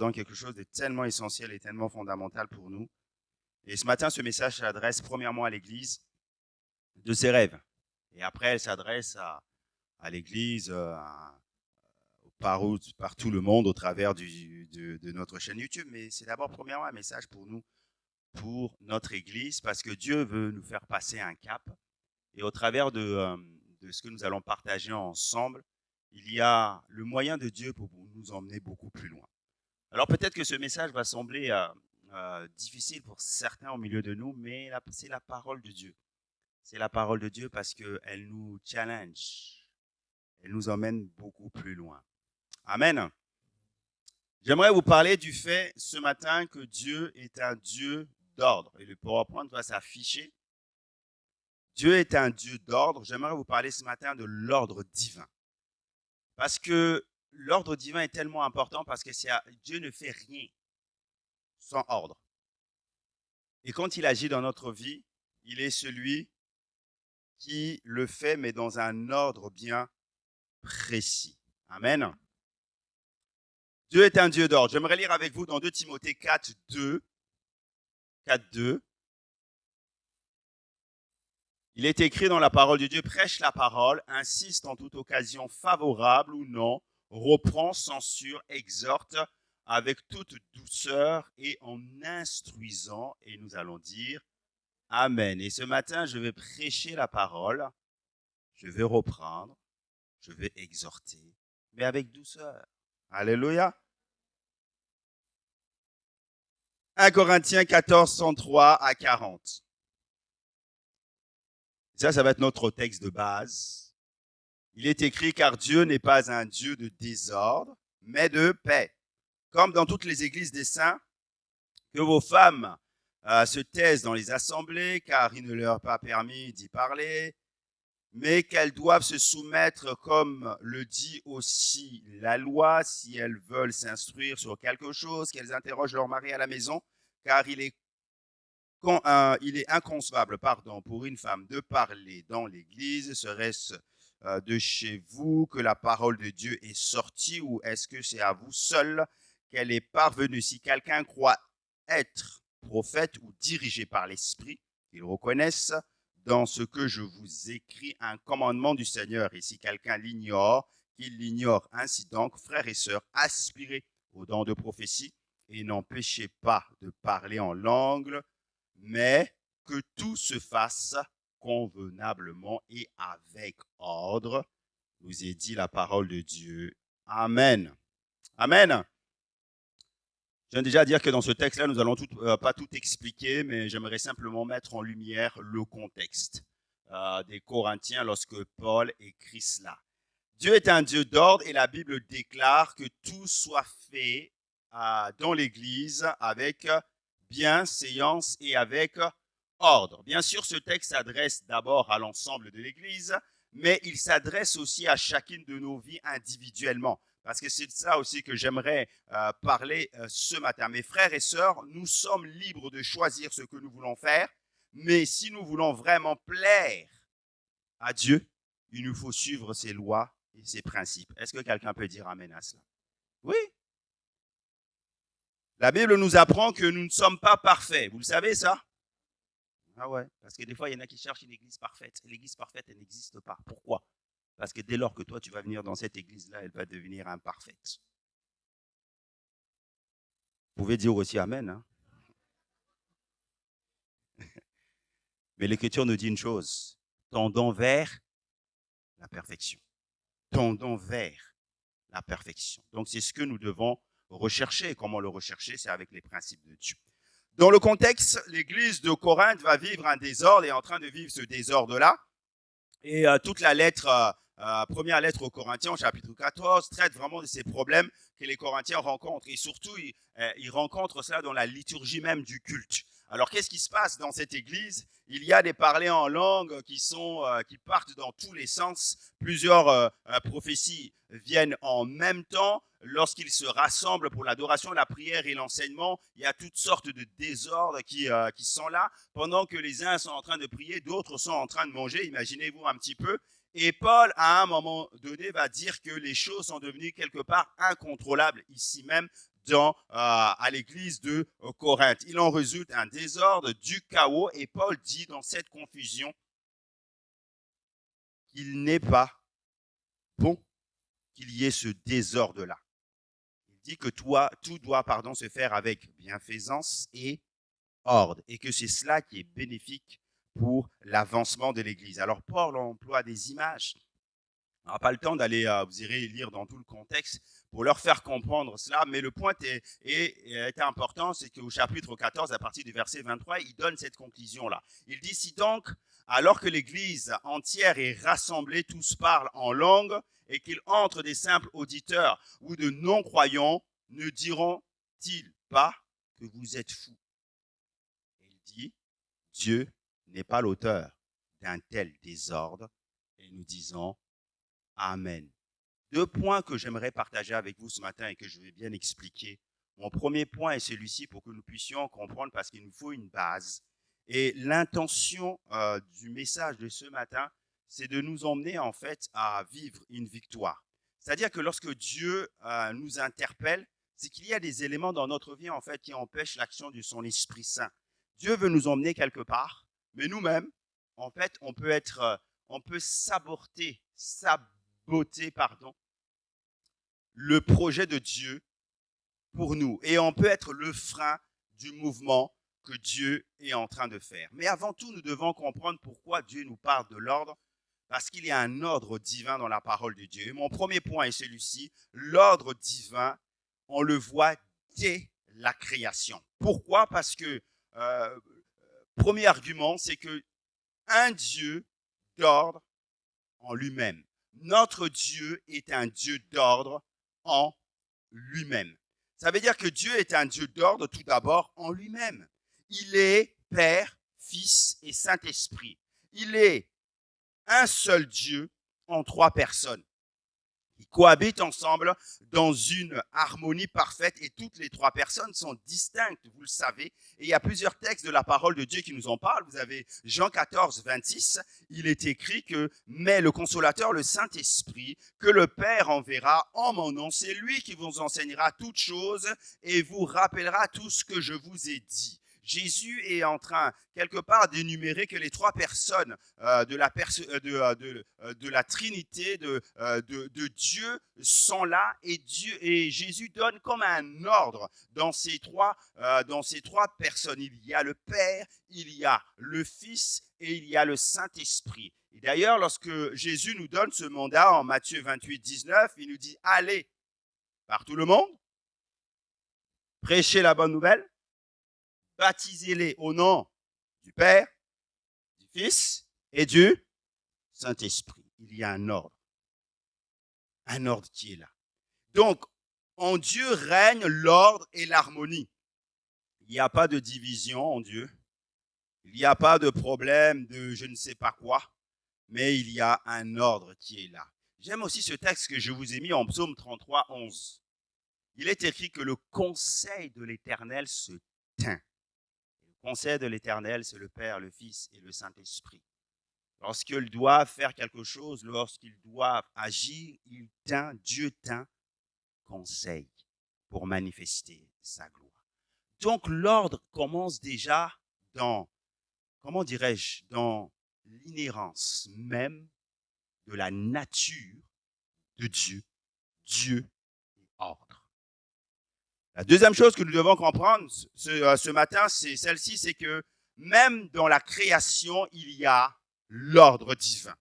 abordant quelque chose de tellement essentiel et tellement fondamental pour nous. Et ce matin, ce message s'adresse premièrement à l'Église de ses rêves. Et après, elle s'adresse à l'Église par tout le monde au travers de notre chaîne YouTube. Mais c'est d'abord premièrement un message pour nous, pour notre Église, parce que Dieu veut nous faire passer un cap. Et au travers de ce que nous allons partager ensemble, il y a le moyen de Dieu pour nous emmener beaucoup plus loin. Alors peut-être que ce message va sembler difficile pour certains au milieu de nous, mais c'est la parole de Dieu. C'est la parole de Dieu parce qu'elle nous challenge. Elle nous emmène beaucoup plus loin. Amen. J'aimerais vous parler du fait ce matin que Dieu est un Dieu d'ordre. Et le PowerPoint va s'afficher. Dieu est un Dieu d'ordre. J'aimerais vous parler ce matin de l'ordre divin. Parce que l'ordre divin est tellement important parce que Dieu ne fait rien sans ordre. Et quand il agit dans notre vie, il est celui qui le fait, mais dans un ordre bien précis. Amen. Dieu est un Dieu d'ordre. J'aimerais lire avec vous dans 2 Timothée 4, 2. Il est écrit dans la parole de Dieu, prêche la parole, insiste en toute occasion favorable ou non, reprend, censure, exhorte avec toute douceur et en instruisant, et nous allons dire Amen. Et ce matin, je vais prêcher la parole, je vais reprendre, je vais exhorter, mais avec douceur. Alléluia. 1 Corinthiens 14, 103 à 40. Ça va être notre texte de base. Il est écrit, car Dieu n'est pas un Dieu de désordre, mais de paix. Comme dans toutes les églises des saints, que vos femmes se taisent dans les assemblées, car il ne leur est pas permis d'y parler, mais qu'elles doivent se soumettre, comme le dit aussi la loi, si elles veulent s'instruire sur quelque chose, qu'elles interrogent leur mari à la maison, car il est inconcevable, pour une femme de parler dans l'église. Serait-ce de chez vous que la parole de Dieu est sortie, ou est-ce que c'est à vous seul qu'elle est parvenue? Si quelqu'un croit être prophète ou dirigé par l'Esprit, qu'il reconnaisse dans ce que je vous écris un commandement du Seigneur. Et si quelqu'un l'ignore, qu'il l'ignore ainsi donc. Frères et sœurs, aspirez aux dons de prophétie et n'empêchez pas de parler en langue, mais que tout se fasse convenablement et avec ordre. Nous est dit la parole de Dieu. Amen. Amen. Je viens déjà dire que dans ce texte-là, nous n'allons pas tout expliquer, mais j'aimerais simplement mettre en lumière le contexte des Corinthiens lorsque Paul écrit cela. Dieu est un Dieu d'ordre et la Bible déclare que tout soit fait dans l'Église avec bienséance et avec ordre. Bien sûr, ce texte s'adresse d'abord à l'ensemble de l'Église, mais il s'adresse aussi à chacune de nos vies individuellement. Parce que c'est de ça aussi que j'aimerais parler ce matin. Mes frères et sœurs, nous sommes libres de choisir ce que nous voulons faire, mais si nous voulons vraiment plaire à Dieu, il nous faut suivre ses lois et ses principes. Est-ce que quelqu'un peut dire amen à cela? Oui. La Bible nous apprend que nous ne sommes pas parfaits. Vous le savez ça? Ah ouais, parce que des fois, il y en a qui cherchent une église parfaite. L'église parfaite, elle n'existe pas. Pourquoi? Parce que dès lors que toi, tu vas venir dans cette église-là, elle va devenir imparfaite. Vous pouvez dire aussi amen. Hein? Mais l'Écriture nous dit une chose. Tendons vers la perfection. Tendons vers la perfection. Donc, c'est ce que nous devons rechercher. Comment le rechercher? C'est avec les principes de Dieu. Dans le contexte, l'église de Corinthe va vivre un désordre et est en train de vivre ce désordre-là. Et toute la lettre, première lettre aux Corinthiens, au chapitre 14, traite vraiment de ces problèmes que les Corinthiens rencontrent. Et surtout, ils rencontrent cela dans la liturgie même du culte. Alors, qu'est-ce qui se passe dans cette église? Il y a des parlers en langue qui partent dans tous les sens. Plusieurs prophéties viennent en même temps. Lorsqu'ils se rassemblent pour l'adoration, la prière et l'enseignement, il y a toutes sortes de désordres qui sont là. Pendant que les uns sont en train de prier, d'autres sont en train de manger. Imaginez-vous un petit peu. Et Paul, à un moment donné, va dire que les choses sont devenues quelque part incontrôlables ici même à l'église de Corinthe. Il en résulte un désordre, du chaos, et Paul dit dans cette confusion qu'il n'est pas bon qu'il y ait ce désordre-là. Il dit que tout doit se faire avec bienfaisance et ordre, et que c'est cela qui est bénéfique pour l'avancement de l'Église. Alors Paul emploie des images. On n'a pas le temps d'aller, vous irez lire dans tout le contexte pour leur faire comprendre cela, mais le point est important, c'est qu'au chapitre 14, à partir du verset 23, il donne cette conclusion-là. Il dit, si donc, alors que l'Église entière est rassemblée, tous parlent en langue, et qu'il entre des simples auditeurs ou de non-croyants, ne diront-ils pas que vous êtes fous? Il dit, Dieu n'est pas l'auteur d'un tel désordre, et nous disons Amen. 2 points que j'aimerais partager avec vous ce matin et que je vais bien expliquer. Mon premier point est celui-ci pour que nous puissions comprendre parce qu'il nous faut une base. Et l'intention du message de ce matin, c'est de nous emmener en fait à vivre une victoire. C'est-à-dire que lorsque Dieu nous interpelle, c'est qu'il y a des éléments dans notre vie en fait qui empêchent l'action de son Esprit Saint. Dieu veut nous emmener quelque part, mais nous-mêmes, en fait, on peut saboter le projet de Dieu pour nous. Et on peut être le frein du mouvement que Dieu est en train de faire. Mais avant tout, nous devons comprendre pourquoi Dieu nous parle de l'ordre, parce qu'il y a un ordre divin dans la parole de Dieu. Et mon premier point est celui-ci, l'ordre divin, on le voit dès la création. Pourquoi? Parce que, premier argument, c'est que un Dieu d'ordre en lui-même. Notre Dieu est un Dieu d'ordre en lui-même. Ça veut dire que Dieu est un Dieu d'ordre tout d'abord en lui-même. Il est Père, Fils et Saint-Esprit. Il est un seul Dieu en 3 personnes. Ils cohabitent ensemble dans une harmonie parfaite et toutes les 3 personnes sont distinctes, vous le savez. Et il y a plusieurs textes de la parole de Dieu qui nous en parlent. Vous avez Jean 14, 26. Il est écrit que « Mais le consolateur, le Saint-Esprit, que le Père enverra en mon nom, c'est lui qui vous enseignera toutes choses et vous rappellera tout ce que je vous ai dit. » Jésus est en train, quelque part, d'énumérer que les 3 personnes de la Trinité, de Dieu, sont là et Jésus donne comme un ordre dans ces trois personnes. Il y a le Père, il y a le Fils et il y a le Saint-Esprit. Et d'ailleurs, lorsque Jésus nous donne ce mandat en Matthieu 28, 19, il nous dit « Allez par tout le monde, prêchez la bonne nouvelle, baptisez-les au nom du Père, du Fils et du Saint-Esprit. » Il y a un ordre qui est là. Donc, en Dieu règne l'ordre et l'harmonie. Il n'y a pas de division en Dieu. Il n'y a pas de problème de je ne sais pas quoi, mais il y a un ordre qui est là. J'aime aussi ce texte que je vous ai mis en Psaume 33, 11. Il est écrit que le conseil de l'Éternel se tint. Le conseil de l'Éternel, c'est le Père, le Fils et le Saint-Esprit. Lorsqu'ils doivent faire quelque chose, lorsqu'ils doivent agir, Dieu tint conseil pour manifester sa gloire. Donc l'ordre commence déjà dans l'inhérence même de la nature de Dieu. Dieu est ordre. La deuxième chose que nous devons comprendre ce matin, c'est celle-ci, c'est que même dans la création, il y a l'ordre divin.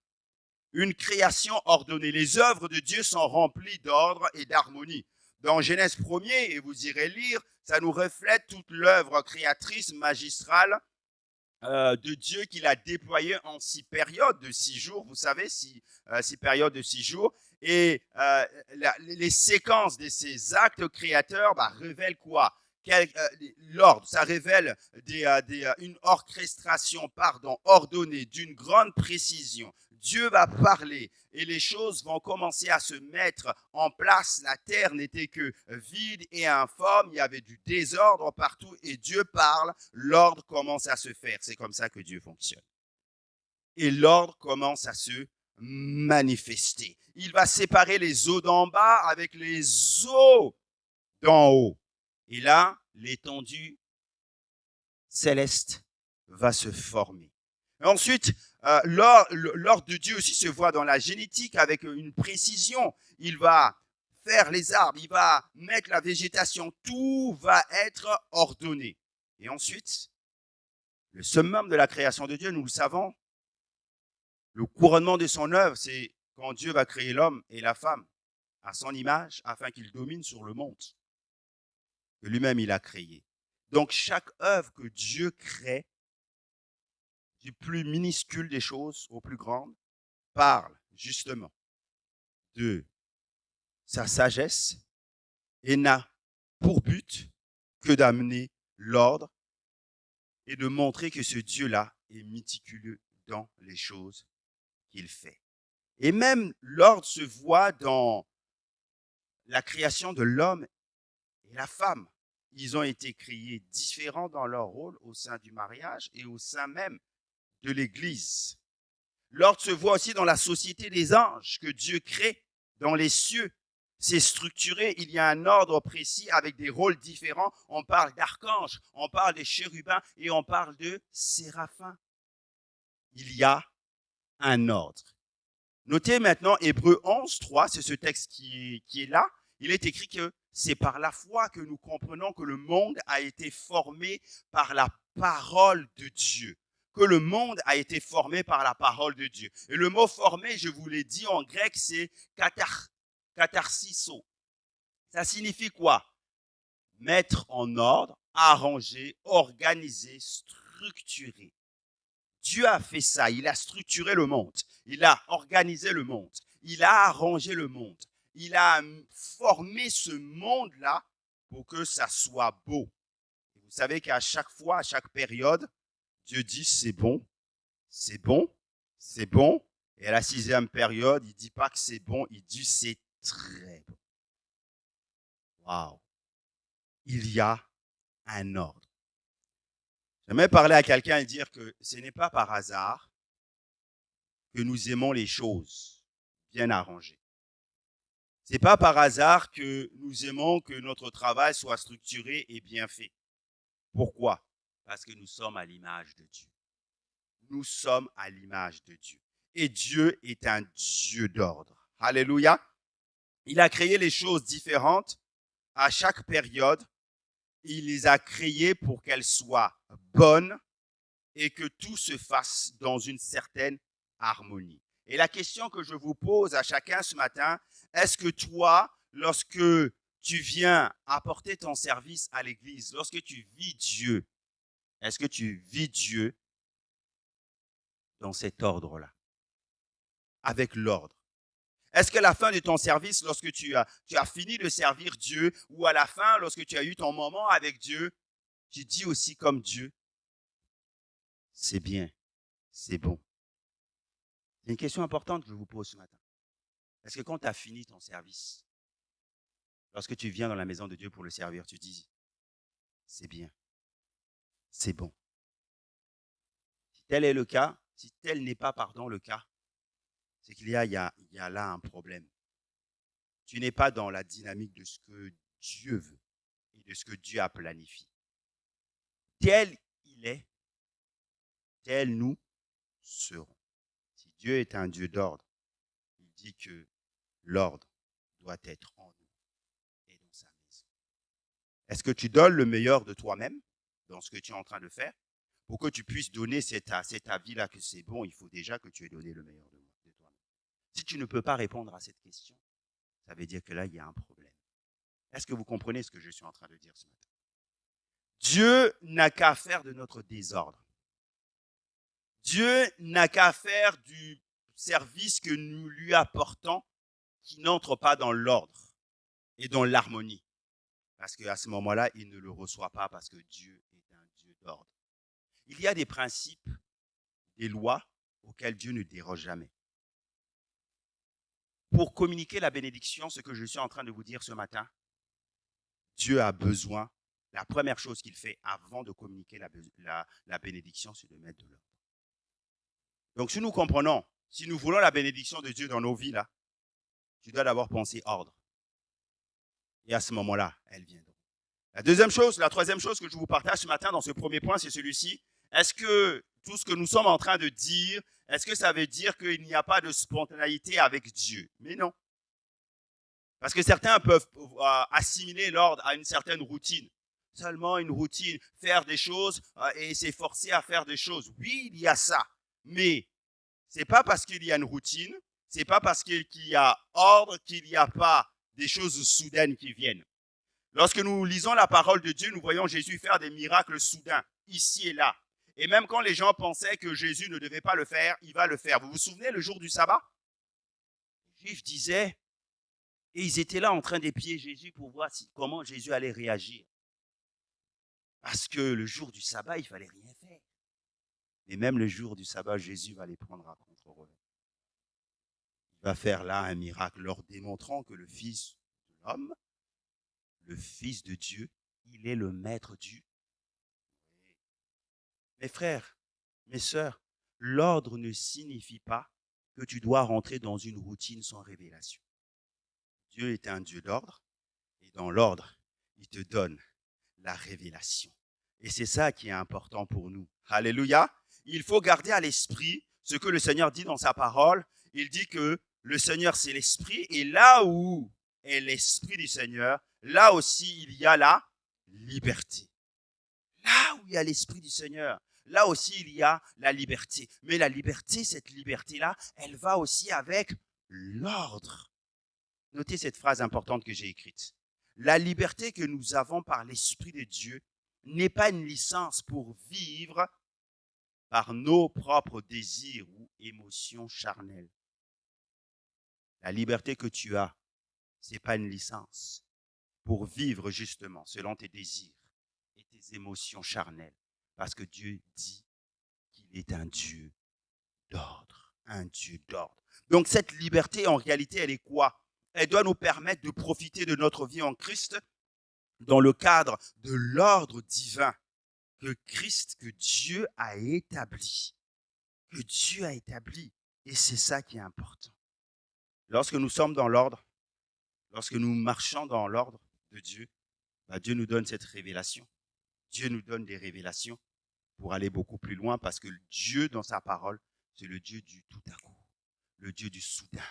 Une création ordonnée. Les œuvres de Dieu sont remplies d'ordre et d'harmonie. Dans Genèse 1er, et vous irez lire, ça nous reflète toute l'œuvre créatrice magistrale de Dieu qu'il a déployée en 6 périodes de 6 jours. Vous savez, 6 périodes de 6 jours. Et les séquences de ces actes créateurs révèlent quoi? L'ordre, ça révèle une orchestration ordonnée d'une grande précision. Dieu va parler et les choses vont commencer à se mettre en place. La terre n'était que vide et informe, il y avait du désordre partout et Dieu parle, l'ordre commence à se faire. C'est comme ça que Dieu fonctionne. Et l'ordre commence à se manifester. Il va séparer les eaux d'en bas avec les eaux d'en haut. Et là, l'étendue céleste va se former. Et ensuite, l'ordre de Dieu aussi se voit dans la génétique avec une précision. Il va faire les arbres, il va mettre la végétation, tout va être ordonné. Et ensuite, le summum de la création de Dieu, nous le savons, le couronnement de son œuvre, c'est quand Dieu va créer l'homme et la femme à son image afin qu'il domine sur le monde que lui-même il a créé. Donc chaque œuvre que Dieu crée, du plus minuscule des choses au plus grand, parle justement de sa sagesse et n'a pour but que d'amener l'ordre et de montrer que ce Dieu-là est méticuleux dans les choses qu'il fait. Et même l'ordre se voit dans la création de l'homme et la femme. Ils ont été créés différents dans leur rôle au sein du mariage et au sein même de l'Église. L'ordre se voit aussi dans la société des anges que Dieu crée dans les cieux. C'est structuré, il y a un ordre précis avec des rôles différents. On parle d'archanges, on parle des chérubins et on parle de séraphins. Il y a un ordre. Notez maintenant Hébreux 11, 3, c'est ce texte qui est là. Il est écrit que c'est par la foi que nous comprenons que le monde a été formé par la parole de Dieu. Que le monde a été formé par la parole de Dieu. Et le mot formé, je vous l'ai dit en grec, c'est katharsiso. Ça signifie quoi? Mettre en ordre, arranger, organiser, structurer. Dieu a fait ça, il a structuré le monde, il a organisé le monde, il a arrangé le monde, il a formé ce monde-là pour que ça soit beau. Vous savez qu'à chaque fois, à chaque période, Dieu dit c'est bon, c'est bon, c'est bon. Et à la 6e période, il ne dit pas que c'est bon, il dit c'est très bon. Waouh! Il y a un ordre. J'aimerais parler à quelqu'un et dire que ce n'est pas par hasard que nous aimons les choses bien arrangées. Ce n'est pas par hasard que nous aimons que notre travail soit structuré et bien fait. Pourquoi? Parce que nous sommes à l'image de Dieu. Nous sommes à l'image de Dieu. Et Dieu est un Dieu d'ordre. Alléluia. Il a créé les choses différentes à chaque période. Il les a créées pour qu'elles soient bonnes et que tout se fasse dans une certaine harmonie. Et la question que je vous pose à chacun ce matin, est-ce que toi, lorsque tu viens apporter ton service à l'église, lorsque tu vis Dieu, est-ce que tu vis Dieu dans cet ordre-là, avec l'ordre? Est-ce qu'à la fin de ton service, lorsque tu as fini de servir Dieu, ou à la fin, lorsque tu as eu ton moment avec Dieu, tu dis aussi comme Dieu, c'est bien, c'est bon. C'est une question importante que je vous pose ce matin. Est-ce que quand tu as fini ton service, lorsque tu viens dans la maison de Dieu pour le servir, tu dis, c'est bien, c'est bon. Si tel est le cas, si tel n'est pas, le cas, c'est qu'il y a là un problème. Tu n'es pas dans la dynamique de ce que Dieu veut et de ce que Dieu a planifié. Tel il est, tel nous serons. Si Dieu est un Dieu d'ordre, il dit que l'ordre doit être en nous et dans sa maison. Est-ce que tu donnes le meilleur de toi-même dans ce que tu es en train de faire? Pour que tu puisses donner cet avis-là que c'est bon, il faut déjà que tu aies donné le meilleur de toi-même. Si tu ne peux pas répondre à cette question, ça veut dire que là, il y a un problème. Est-ce que vous comprenez ce que je suis en train de dire ce matin? Dieu n'a qu'à faire de notre désordre. Dieu n'a qu'à faire du service que nous lui apportons qui n'entre pas dans l'ordre et dans l'harmonie. Parce qu'à ce moment-là, il ne le reçoit pas parce que Dieu est un Dieu d'ordre. Il y a des principes, des lois auxquelles Dieu ne déroge jamais. Pour communiquer la bénédiction, ce que je suis en train de vous dire ce matin, Dieu a besoin, la première chose qu'il fait avant de communiquer la bénédiction, c'est de mettre de l'ordre. Donc si nous comprenons, si nous voulons la bénédiction de Dieu dans nos vies, là, tu dois d'abord penser ordre. Et à ce moment-là, elles viendront. La troisième chose que je vous partage ce matin dans ce premier point, c'est celui-ci. Est-ce que tout ce que nous sommes en train de dire, est-ce que ça veut dire qu'il n'y a pas de spontanéité avec Dieu? Mais non. Parce que certains peuvent assimiler l'ordre à une certaine routine. Seulement une routine, faire des choses et s'efforcer à faire des choses. Oui, il y a ça. Mais c'est pas parce qu'il y a une routine, c'est pas parce qu'il y a ordre qu'il n'y a pas des choses soudaines qui viennent. Lorsque nous lisons la parole de Dieu, nous voyons Jésus faire des miracles soudains, ici et là. Et même quand les gens pensaient que Jésus ne devait pas le faire, il va le faire. Vous vous souvenez le jour du sabbat? Les Juifs disaient, et ils étaient là en train d'épier Jésus pour voir comment Jésus allait réagir. Parce que le jour du sabbat, il ne fallait rien faire. Et même le jour du sabbat, Jésus va les prendre à contre-revers. Il va faire là un miracle, leur démontrant que le Fils de l'homme, le Fils de Dieu, il est le maître du. Mes frères, mes sœurs, l'ordre ne signifie pas que tu dois rentrer dans une routine sans révélation. Dieu est un Dieu d'ordre et dans l'ordre, il te donne la révélation. Et c'est ça qui est important pour nous. Alléluia. Il faut garder à l'esprit ce que le Seigneur dit dans sa parole. Il dit que le Seigneur, c'est l'esprit et là où est l'esprit du Seigneur, là aussi, il y a la liberté. Là où il y a l'esprit du Seigneur, là aussi, il y a la liberté. Mais la liberté, cette liberté-là, elle va aussi avec l'ordre. Notez cette phrase importante que j'ai écrite. La liberté que nous avons par l'Esprit de Dieu n'est pas une licence pour vivre par nos propres désirs ou émotions charnelles. La liberté que tu as, ce n'est pas une licence pour vivre justement selon tes désirs et tes émotions charnelles. Parce que Dieu dit qu'il est un Dieu d'ordre, un Dieu d'ordre. Donc cette liberté, en réalité, elle est quoi? Elle doit nous permettre de profiter de notre vie en Christ dans le cadre de l'ordre divin que Christ, que Dieu a établi. Que Dieu a établi. Et c'est ça qui est important. Lorsque nous sommes dans l'ordre, lorsque nous marchons dans l'ordre de Dieu, Dieu nous donne cette révélation. Dieu nous donne des révélations pour aller beaucoup plus loin parce que Dieu, dans sa parole, c'est le Dieu du tout à coup, le Dieu du soudain.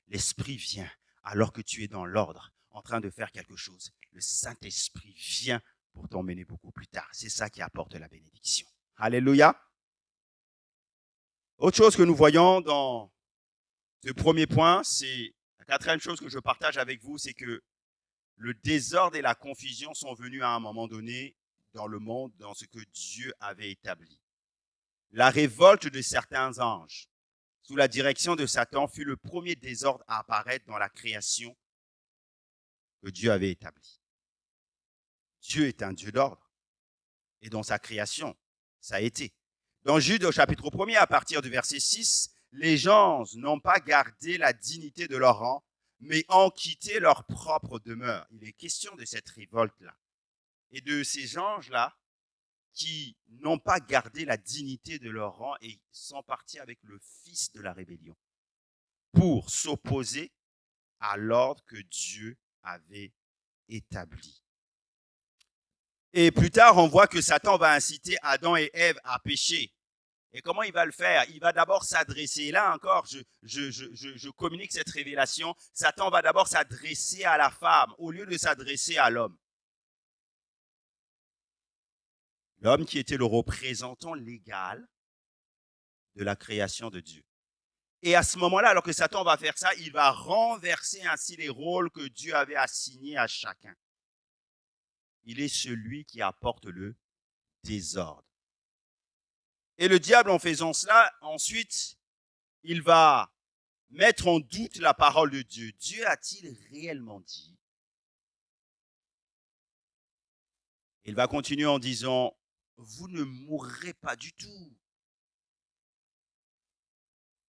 L'Esprit vient alors que tu es dans l'ordre, en train de faire quelque chose. Le Saint-Esprit vient pour t'emmener beaucoup plus tard. C'est ça qui apporte la bénédiction. Alléluia. Autre chose que nous voyons dans ce premier point, c'est la quatrième chose que je partage avec vous, c'est que le désordre et la confusion sont venus à un moment donné dans le monde, dans ce que Dieu avait établi. La révolte de certains anges sous la direction de Satan fut le premier désordre à apparaître dans la création que Dieu avait établie. Dieu est un Dieu d'ordre et dans sa création, ça a été. Dans Jude au chapitre 1er, à partir du verset 6, les anges n'ont pas gardé la dignité de leur rang, mais ont quitté leur propre demeure. Il est question de cette révolte-là et de ces anges-là qui n'ont pas gardé la dignité de leur rang et sont partis avec le fils de la rébellion pour s'opposer à l'ordre que Dieu avait établi. Et plus tard, on voit que Satan va inciter Adam et Ève à pécher. Et comment il va le faire? Il va d'abord s'adresser, et là encore, je communique cette révélation, Satan va d'abord s'adresser à la femme au lieu de s'adresser à l'homme. L'homme qui était le représentant légal de la création de Dieu. Et à ce moment-là, alors que Satan va faire ça, il va renverser ainsi les rôles que Dieu avait assignés à chacun. Il est celui qui apporte le désordre. Et le diable, en faisant cela, ensuite, il va mettre en doute la parole de Dieu. Dieu a-t-il réellement dit? Il va continuer en disant, vous ne mourrez pas du tout.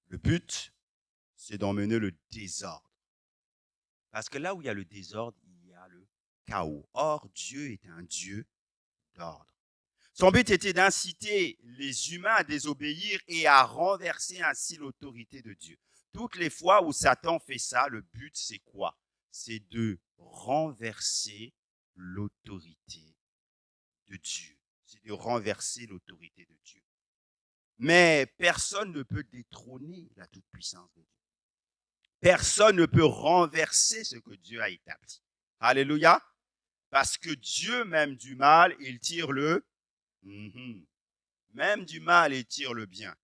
Le but, c'est d'emmener le désordre. Parce que là où il y a le désordre, il y a le chaos. Or, Dieu est un Dieu d'ordre. Son but était d'inciter les humains à désobéir et à renverser ainsi l'autorité de Dieu. Toutes les fois où Satan fait ça, le but, c'est quoi? C'est de renverser l'autorité de Dieu. C'est de renverser l'autorité de Dieu. Mais personne ne peut détrôner la toute-puissance de Dieu. Personne ne peut renverser ce que Dieu a établi. Alléluia. Parce que Dieu, même du mal, il tire le... Même du mal, il tire le bien.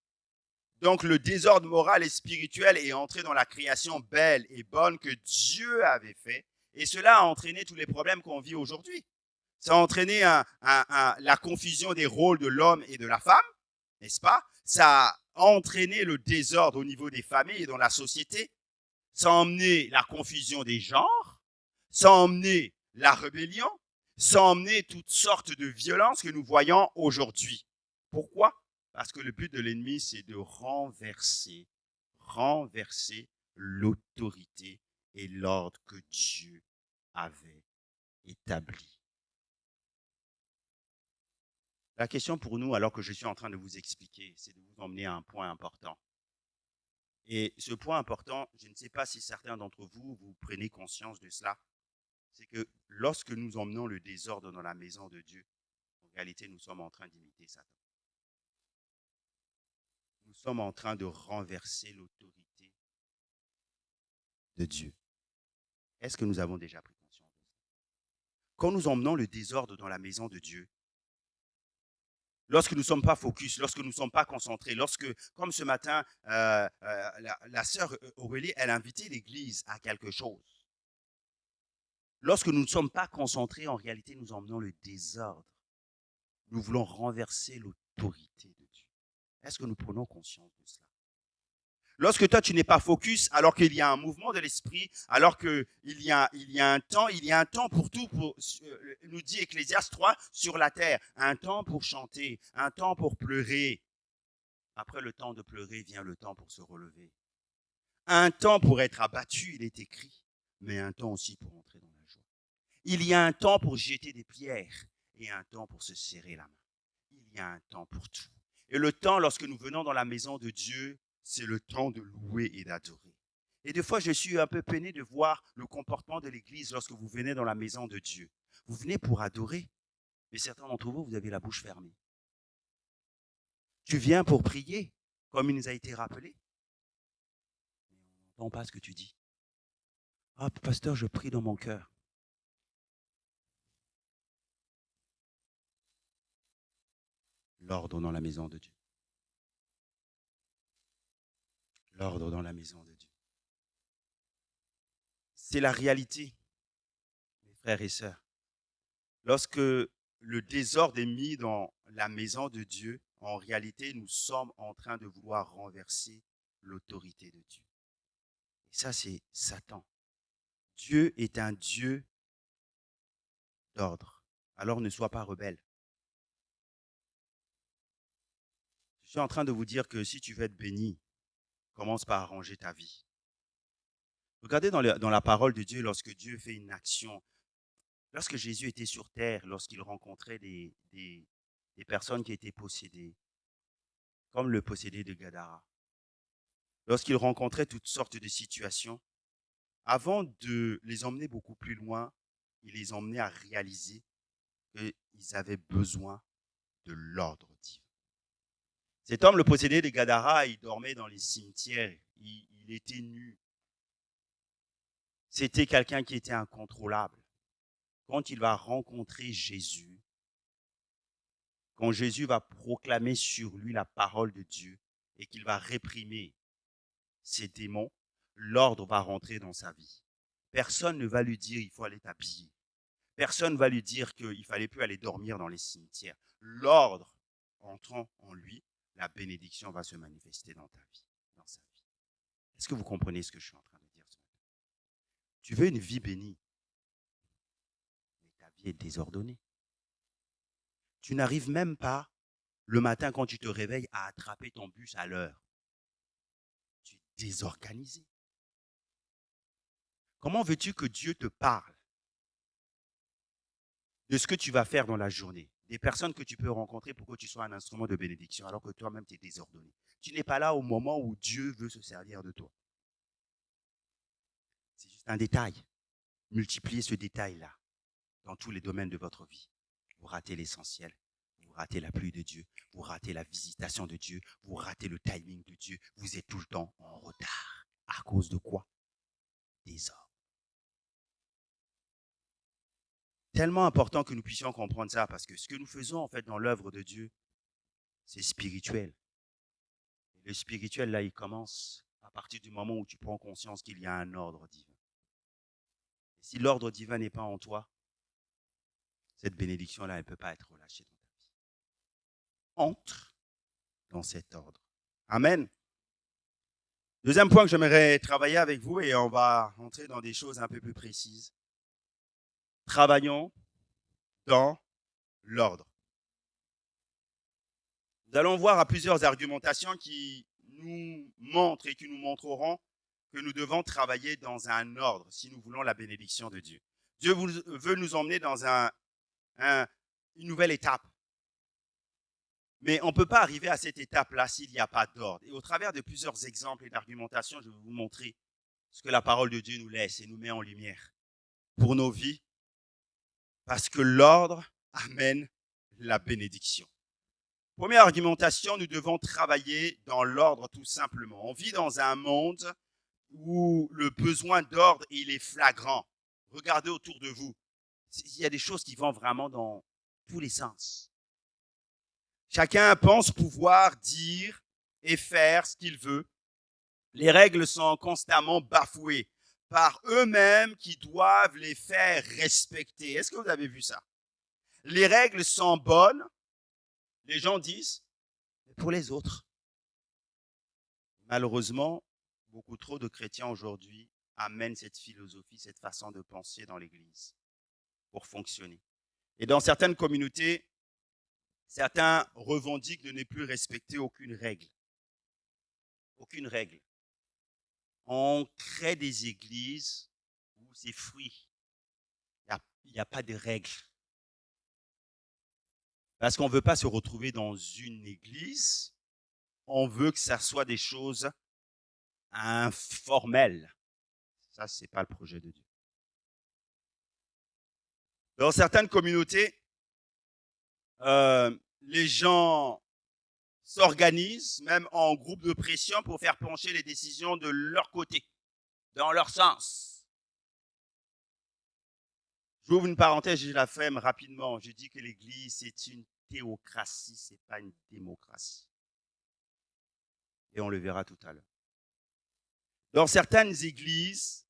Donc le désordre moral et spirituel est entré dans la création belle et bonne que Dieu avait fait. Et cela a entraîné tous les problèmes qu'on vit aujourd'hui. Ça a entraîné la confusion des rôles de l'homme et de la femme, n'est-ce pas? Ça a entraîné le désordre au niveau des familles et dans la société. Ça a emmené la confusion des genres. Ça a emmené la rébellion. Ça a emmené toutes sortes de violences que nous voyons aujourd'hui. Pourquoi? Parce que le but de l'ennemi, c'est de renverser l'autorité et l'ordre que Dieu avait établi. La question pour nous, alors que je suis en train de vous expliquer, c'est de vous emmener à un point important. Et ce point important, je ne sais pas si certains d'entre vous, vous prenez conscience de cela, c'est que lorsque nous emmenons le désordre dans la maison de Dieu, en réalité, nous sommes en train d'imiter Satan. Nous sommes en train de renverser l'autorité de Dieu. Est-ce que nous avons déjà pris conscience de ça? Quand nous emmenons le désordre dans la maison de Dieu, lorsque nous ne sommes pas focus, lorsque nous ne sommes pas concentrés, lorsque, comme ce matin, la sœur Aurélie, elle a invité l'Église à quelque chose. Lorsque nous ne sommes pas concentrés, en réalité, nous emmenons le désordre. Nous voulons renverser l'autorité de Dieu. Est-ce que nous prenons conscience de cela? Lorsque toi, tu n'es pas focus, alors qu'il y a un mouvement de l'esprit, alors qu'il y a un temps pour tout, nous dit Ecclésiaste 3, sur la terre. Un temps pour chanter, un temps pour pleurer. Après le temps de pleurer vient le temps pour se relever. Un temps pour être abattu, il est écrit, mais un temps aussi pour entrer dans la joie. Il y a un temps pour jeter des pierres et un temps pour se serrer la main. Il y a un temps pour tout. Et le temps, lorsque nous venons dans la maison de Dieu, c'est le temps de louer et d'adorer. Et des fois, je suis un peu peiné de voir le comportement de l'Église lorsque vous venez dans la maison de Dieu. Vous venez pour adorer, mais certains d'entre vous, vous avez la bouche fermée. Tu viens pour prier, comme il nous a été rappelé. Mais on n'entend pas ce que tu dis. Ah, pasteur, je prie dans mon cœur. L'ordre dans la maison de Dieu. L'ordre dans la maison de Dieu. C'est la réalité, mes frères et sœurs. Lorsque le désordre est mis dans la maison de Dieu, en réalité, nous sommes en train de vouloir renverser l'autorité de Dieu. Et ça, c'est Satan. Dieu est un Dieu d'ordre. Alors ne sois pas rebelle. Je suis en train de vous dire que si tu veux être béni, commence par arranger ta vie. Regardez dans la parole de Dieu, lorsque Dieu fait une action, lorsque Jésus était sur terre, lorsqu'il rencontrait des personnes qui étaient possédées, comme le possédé de Gadara, lorsqu'il rencontrait toutes sortes de situations, avant de les emmener beaucoup plus loin, il les emmenait à réaliser qu'ils avaient besoin de l'ordre divin. Cet homme, le possédé de Gadara, il dormait dans les cimetières, il était nu. C'était quelqu'un qui était incontrôlable. Quand il va rencontrer Jésus, quand Jésus va proclamer sur lui la parole de Dieu et qu'il va réprimer ces démons, l'ordre va rentrer dans sa vie. Personne ne va lui dire il faut aller t'habiller. Personne ne va lui dire qu'il fallait plus aller dormir dans les cimetières. L'ordre entrant en lui, la bénédiction va se manifester dans ta vie, dans sa vie. Est-ce que vous comprenez ce que je suis en train de dire ce matin? Tu veux une vie bénie, mais ta vie est désordonnée. Tu n'arrives même pas le matin quand tu te réveilles à attraper ton bus à l'heure. Tu es désorganisé. Comment veux-tu que Dieu te parle de ce que tu vas faire dans la journée? Des personnes que tu peux rencontrer pour que tu sois un instrument de bénédiction alors que toi-même tu es désordonné. Tu n'es pas là au moment où Dieu veut se servir de toi. C'est juste un détail. Multipliez ce détail-là dans tous les domaines de votre vie. Vous ratez l'essentiel, vous ratez la pluie de Dieu, vous ratez la visitation de Dieu, vous ratez le timing de Dieu, vous êtes tout le temps en retard. À cause de quoi? Désordre. Tellement important que nous puissions comprendre ça, parce que ce que nous faisons en fait dans l'œuvre de Dieu, c'est spirituel. Le spirituel, là, il commence à partir du moment où tu prends conscience qu'il y a un ordre divin. Et si l'ordre divin n'est pas en toi, cette bénédiction-là, elle ne peut pas être relâchée dans ta vie. Entre dans cet ordre. Amen. Deuxième point que j'aimerais travailler avec vous, et on va entrer dans des choses un peu plus précises. Travaillons dans l'ordre. Nous allons voir à plusieurs argumentations qui nous montrent et qui nous montreront que nous devons travailler dans un ordre si nous voulons la bénédiction de Dieu. Dieu veut nous emmener dans une nouvelle étape. Mais on ne peut pas arriver à cette étape-là s'il n'y a pas d'ordre. Et au travers de plusieurs exemples et d'argumentations, je vais vous montrer ce que la parole de Dieu nous laisse et nous met en lumière pour nos vies, parce que l'ordre amène la bénédiction. Première argumentation, nous devons travailler dans l'ordre tout simplement. On vit dans un monde où le besoin d'ordre, il est flagrant. Regardez autour de vous. Il y a des choses qui vont vraiment dans tous les sens. Chacun pense pouvoir dire et faire ce qu'il veut. Les règles sont constamment bafouées par eux-mêmes qui doivent les faire respecter. Est-ce que vous avez vu ça? Les règles sont bonnes, les gens disent, mais pour les autres. Malheureusement, beaucoup trop de chrétiens aujourd'hui amènent cette philosophie, cette façon de penser dans l'Église pour fonctionner. Et dans certaines communautés, certains revendiquent de ne plus respecter aucune règle. Aucune règle. On crée des églises où c'est free. Il n'y a pas de règles. Parce qu'on ne veut pas se retrouver dans une église. On veut que ça soit des choses informelles. Ça, ce n'est pas le projet de Dieu. Dans certaines communautés, les gens s'organisent, même en groupe de pression, pour faire pencher les décisions de leur côté, dans leur sens. J'ouvre une parenthèse, je la ferme rapidement. Je dis que l'Église, c'est une théocratie, ce n'est pas une démocratie. Et on le verra tout à l'heure. Dans certaines églises,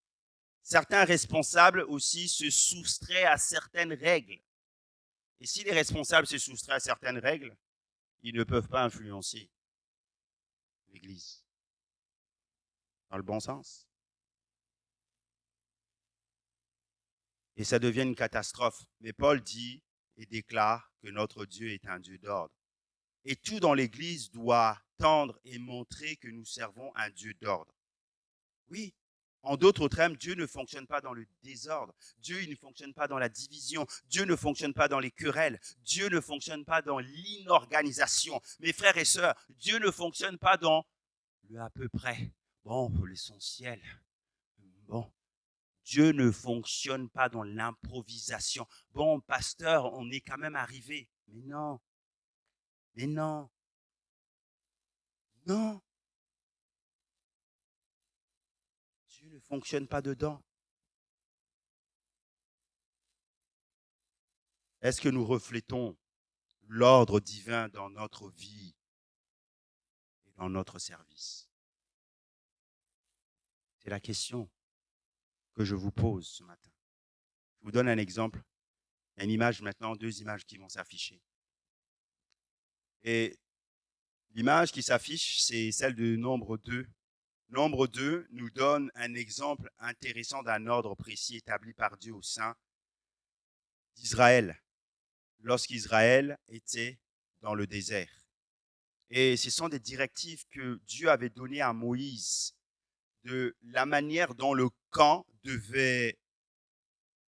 certains responsables aussi se soustraient à certaines règles. Et si les responsables se soustraient à certaines règles, ils ne peuvent pas influencer l'Église. Dans le bon sens. Et ça devient une catastrophe. Mais Paul dit et déclare que notre Dieu est un Dieu d'ordre. Et tout dans l'Église doit tendre et montrer que nous servons un Dieu d'ordre. Oui, en d'autres termes, Dieu ne fonctionne pas dans le désordre. Dieu il ne fonctionne pas dans la division. Dieu ne fonctionne pas dans les querelles. Dieu ne fonctionne pas dans l'inorganisation. Mes frères et sœurs, Dieu ne fonctionne pas dans le à peu près. Bon, pour l'essentiel. Bon. Dieu ne fonctionne pas dans l'improvisation. Bon, pasteur, on est quand même arrivé. Mais non. Mais non. Non. Dieu ne fonctionne pas dedans. Est-ce que nous reflétons l'ordre divin dans notre vie et dans notre service? C'est la question que je vous pose ce matin. Je vous donne un exemple. Il y a une image maintenant, 2 images qui vont s'afficher. Et l'image qui s'affiche, c'est celle de nombre 2. Nombre 2 nous donne un exemple intéressant d'un ordre précis établi par Dieu au sein d'Israël, lorsqu'Israël était dans le désert. Et ce sont des directives que Dieu avait données à Moïse de la manière dont le camp devait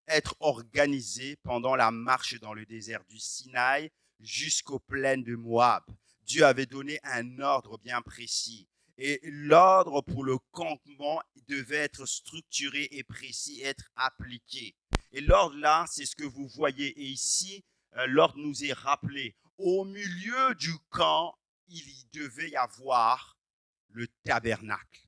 être organisé pendant la marche dans le désert du Sinaï jusqu'aux plaines de Moab. Dieu avait donné un ordre bien précis. Et l'ordre pour le campement devait être structuré et précis, être appliqué. Et l'ordre là, c'est ce que vous voyez. Et ici, l'ordre nous est rappelé. Au milieu du camp, il devait y avoir le tabernacle.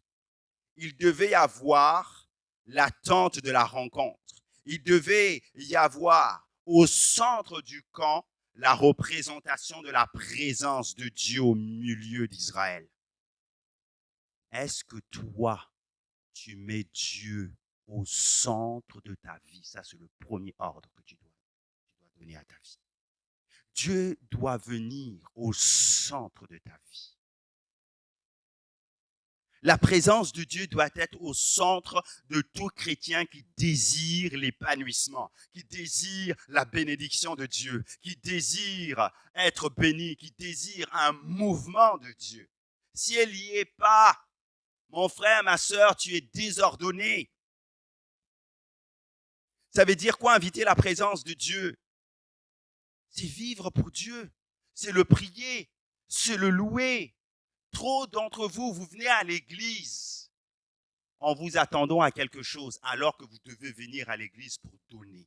Il devait y avoir la tente de la rencontre. Il devait y avoir au centre du camp la représentation de la présence de Dieu au milieu d'Israël. Est-ce que toi, tu mets Dieu au centre de ta vie? Ça, c'est le premier ordre que tu dois donner à ta vie. Dieu doit venir au centre de ta vie. La présence de Dieu doit être au centre de tout chrétien qui désire l'épanouissement, qui désire la bénédiction de Dieu, qui désire être béni, qui désire un mouvement de Dieu. Si elle n'y est pas, mon frère, ma sœur, tu es désordonné. Ça veut dire quoi, inviter la présence de Dieu? C'est vivre pour Dieu, c'est le prier, c'est le louer. Trop d'entre vous, vous venez à l'église en vous attendant à quelque chose, alors que vous devez venir à l'église pour donner.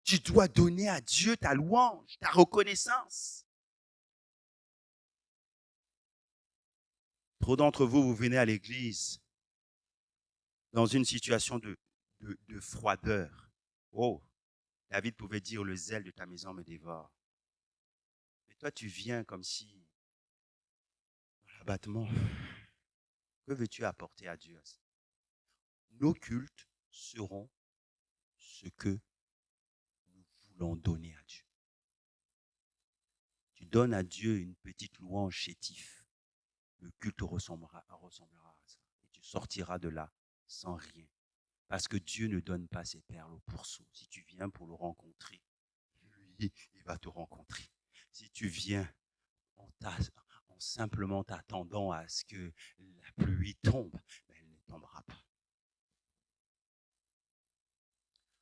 Tu dois donner à Dieu ta louange, ta reconnaissance. Trop d'entre vous, vous venez à l'église dans une situation de froideur. Oh, David pouvait dire, le zèle de ta maison me dévore. Mais toi, tu viens comme si, dans l'abattement, que veux-tu apporter à Dieu? Nos cultes seront ce que nous voulons donner à Dieu. Tu donnes à Dieu une petite louange chétive. Le culte ressemblera à ça. Et tu sortiras de là sans rien. Parce que Dieu ne donne pas ses perles au pourceau. Si tu viens pour le rencontrer, lui, il va te rencontrer. Si tu viens en simplement t'attendant à ce que la pluie tombe, ben, elle ne tombera pas.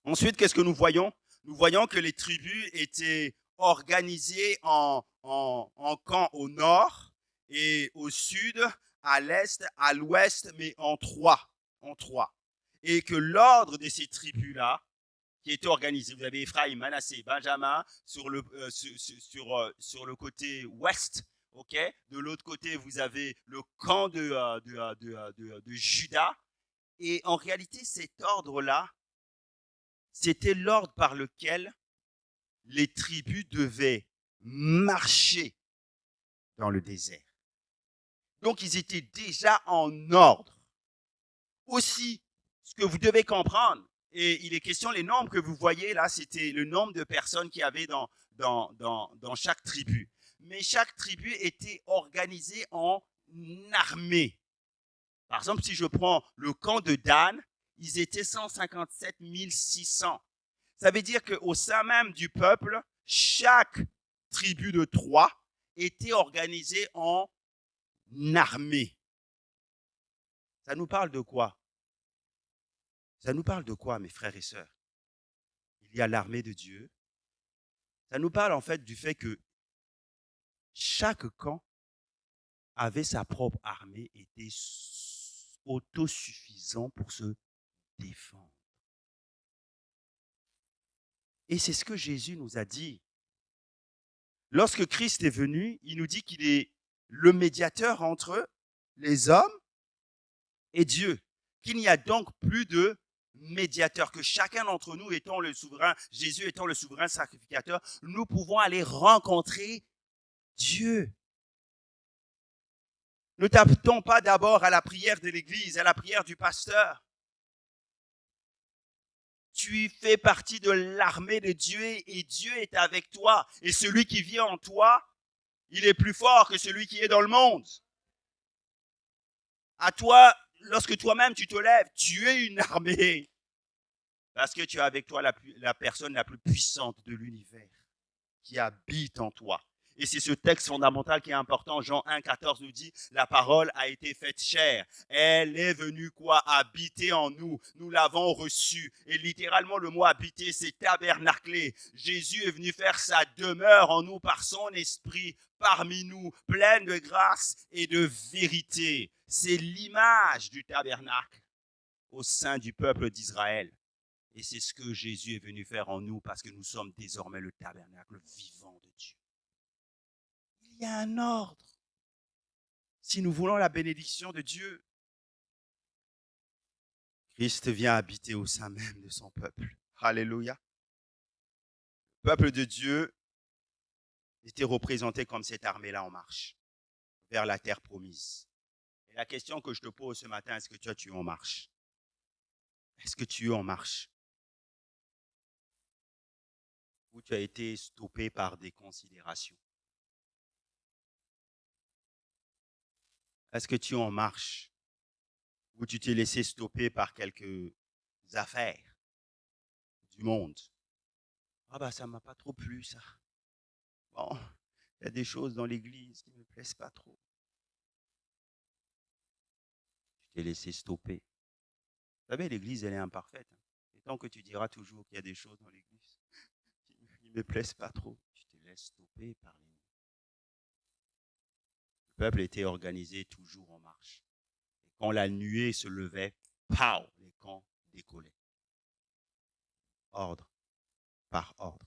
Ensuite, qu'est-ce que nous voyons? Nous voyons que les tribus étaient organisées en camps au nord et au sud, à l'est, à l'ouest, mais en trois. Et que l'ordre de ces tribus-là, qui était organisé, vous avez Ephraïm, Manassé, Benjamin sur le côté ouest. Okay? De l'autre côté, vous avez le camp de Juda. Et en réalité, cet ordre-là, c'était l'ordre par lequel les tribus devaient marcher dans le désert. Donc, ils étaient déjà en ordre. Aussi, ce que vous devez comprendre, et il est question, les nombres que vous voyez là, c'était le nombre de personnes qu'il y avait dans chaque tribu. Mais chaque tribu était organisée en armée. Par exemple, si je prends le camp de Dan, ils étaient 157 600. Ça veut dire qu'au sein même du peuple, chaque tribu de 3 était organisée en armée. Ça nous parle de quoi? Ça nous parle de quoi, mes frères et sœurs? Il y a l'armée de Dieu. Ça nous parle en fait du fait que chaque camp avait sa propre armée, était autosuffisant pour se défendre. Et c'est ce que Jésus nous a dit. Lorsque Christ est venu, il nous dit qu'il est le médiateur entre les hommes et Dieu. Qu'il n'y a donc plus de médiateur, que chacun d'entre nous étant le souverain, Jésus étant le souverain sacrificateur, nous pouvons aller rencontrer Dieu. Ne t'attends pas d'abord à la prière de l'église, à la prière du pasteur. Tu fais partie de l'armée de Dieu et Dieu est avec toi. Et celui qui vit en toi, il est plus fort que celui qui est dans le monde. À toi, lorsque toi-même tu te lèves, tu es une armée. Parce que tu as avec toi la personne la plus puissante de l'univers qui habite en toi. Et c'est ce texte fondamental qui est important. Jean 1, 14 nous dit, la parole a été faite chair. Elle est venue quoi? Habiter en nous. Nous l'avons reçue. Et littéralement, le mot habiter, c'est tabernacler. Jésus est venu faire sa demeure en nous par son esprit, parmi nous, pleine de grâce et de vérité. C'est l'image du tabernacle au sein du peuple d'Israël. Et c'est ce que Jésus est venu faire en nous parce que nous sommes désormais le tabernacle vivant de Dieu. Il y a un ordre. Si nous voulons la bénédiction de Dieu, Christ vient habiter au sein même de son peuple. Alléluia. Le peuple de Dieu était représenté comme cette armée-là en marche vers la terre promise. Et la question que je te pose ce matin, est-ce que toi tu es en marche? Est-ce que tu es en marche? Ou tu as été stoppé par des considérations? Est-ce que tu es en marche? Ou tu t'es laissé stopper par quelques affaires du monde? Ah bah ça ne m'a pas trop plu ça. Bon, il y a des choses dans l'église qui ne me plaisent pas trop. Tu t'es laissé stopper. Vous savez, l'église, elle est imparfaite. Et tant que tu diras toujours qu'il y a des choses dans l'église qui ne me plaisent pas trop, tu te laisses stopper par les mots. Le peuple était organisé toujours en marche. Et quand la nuée se levait, pow, les camps décollaient. Ordre par ordre.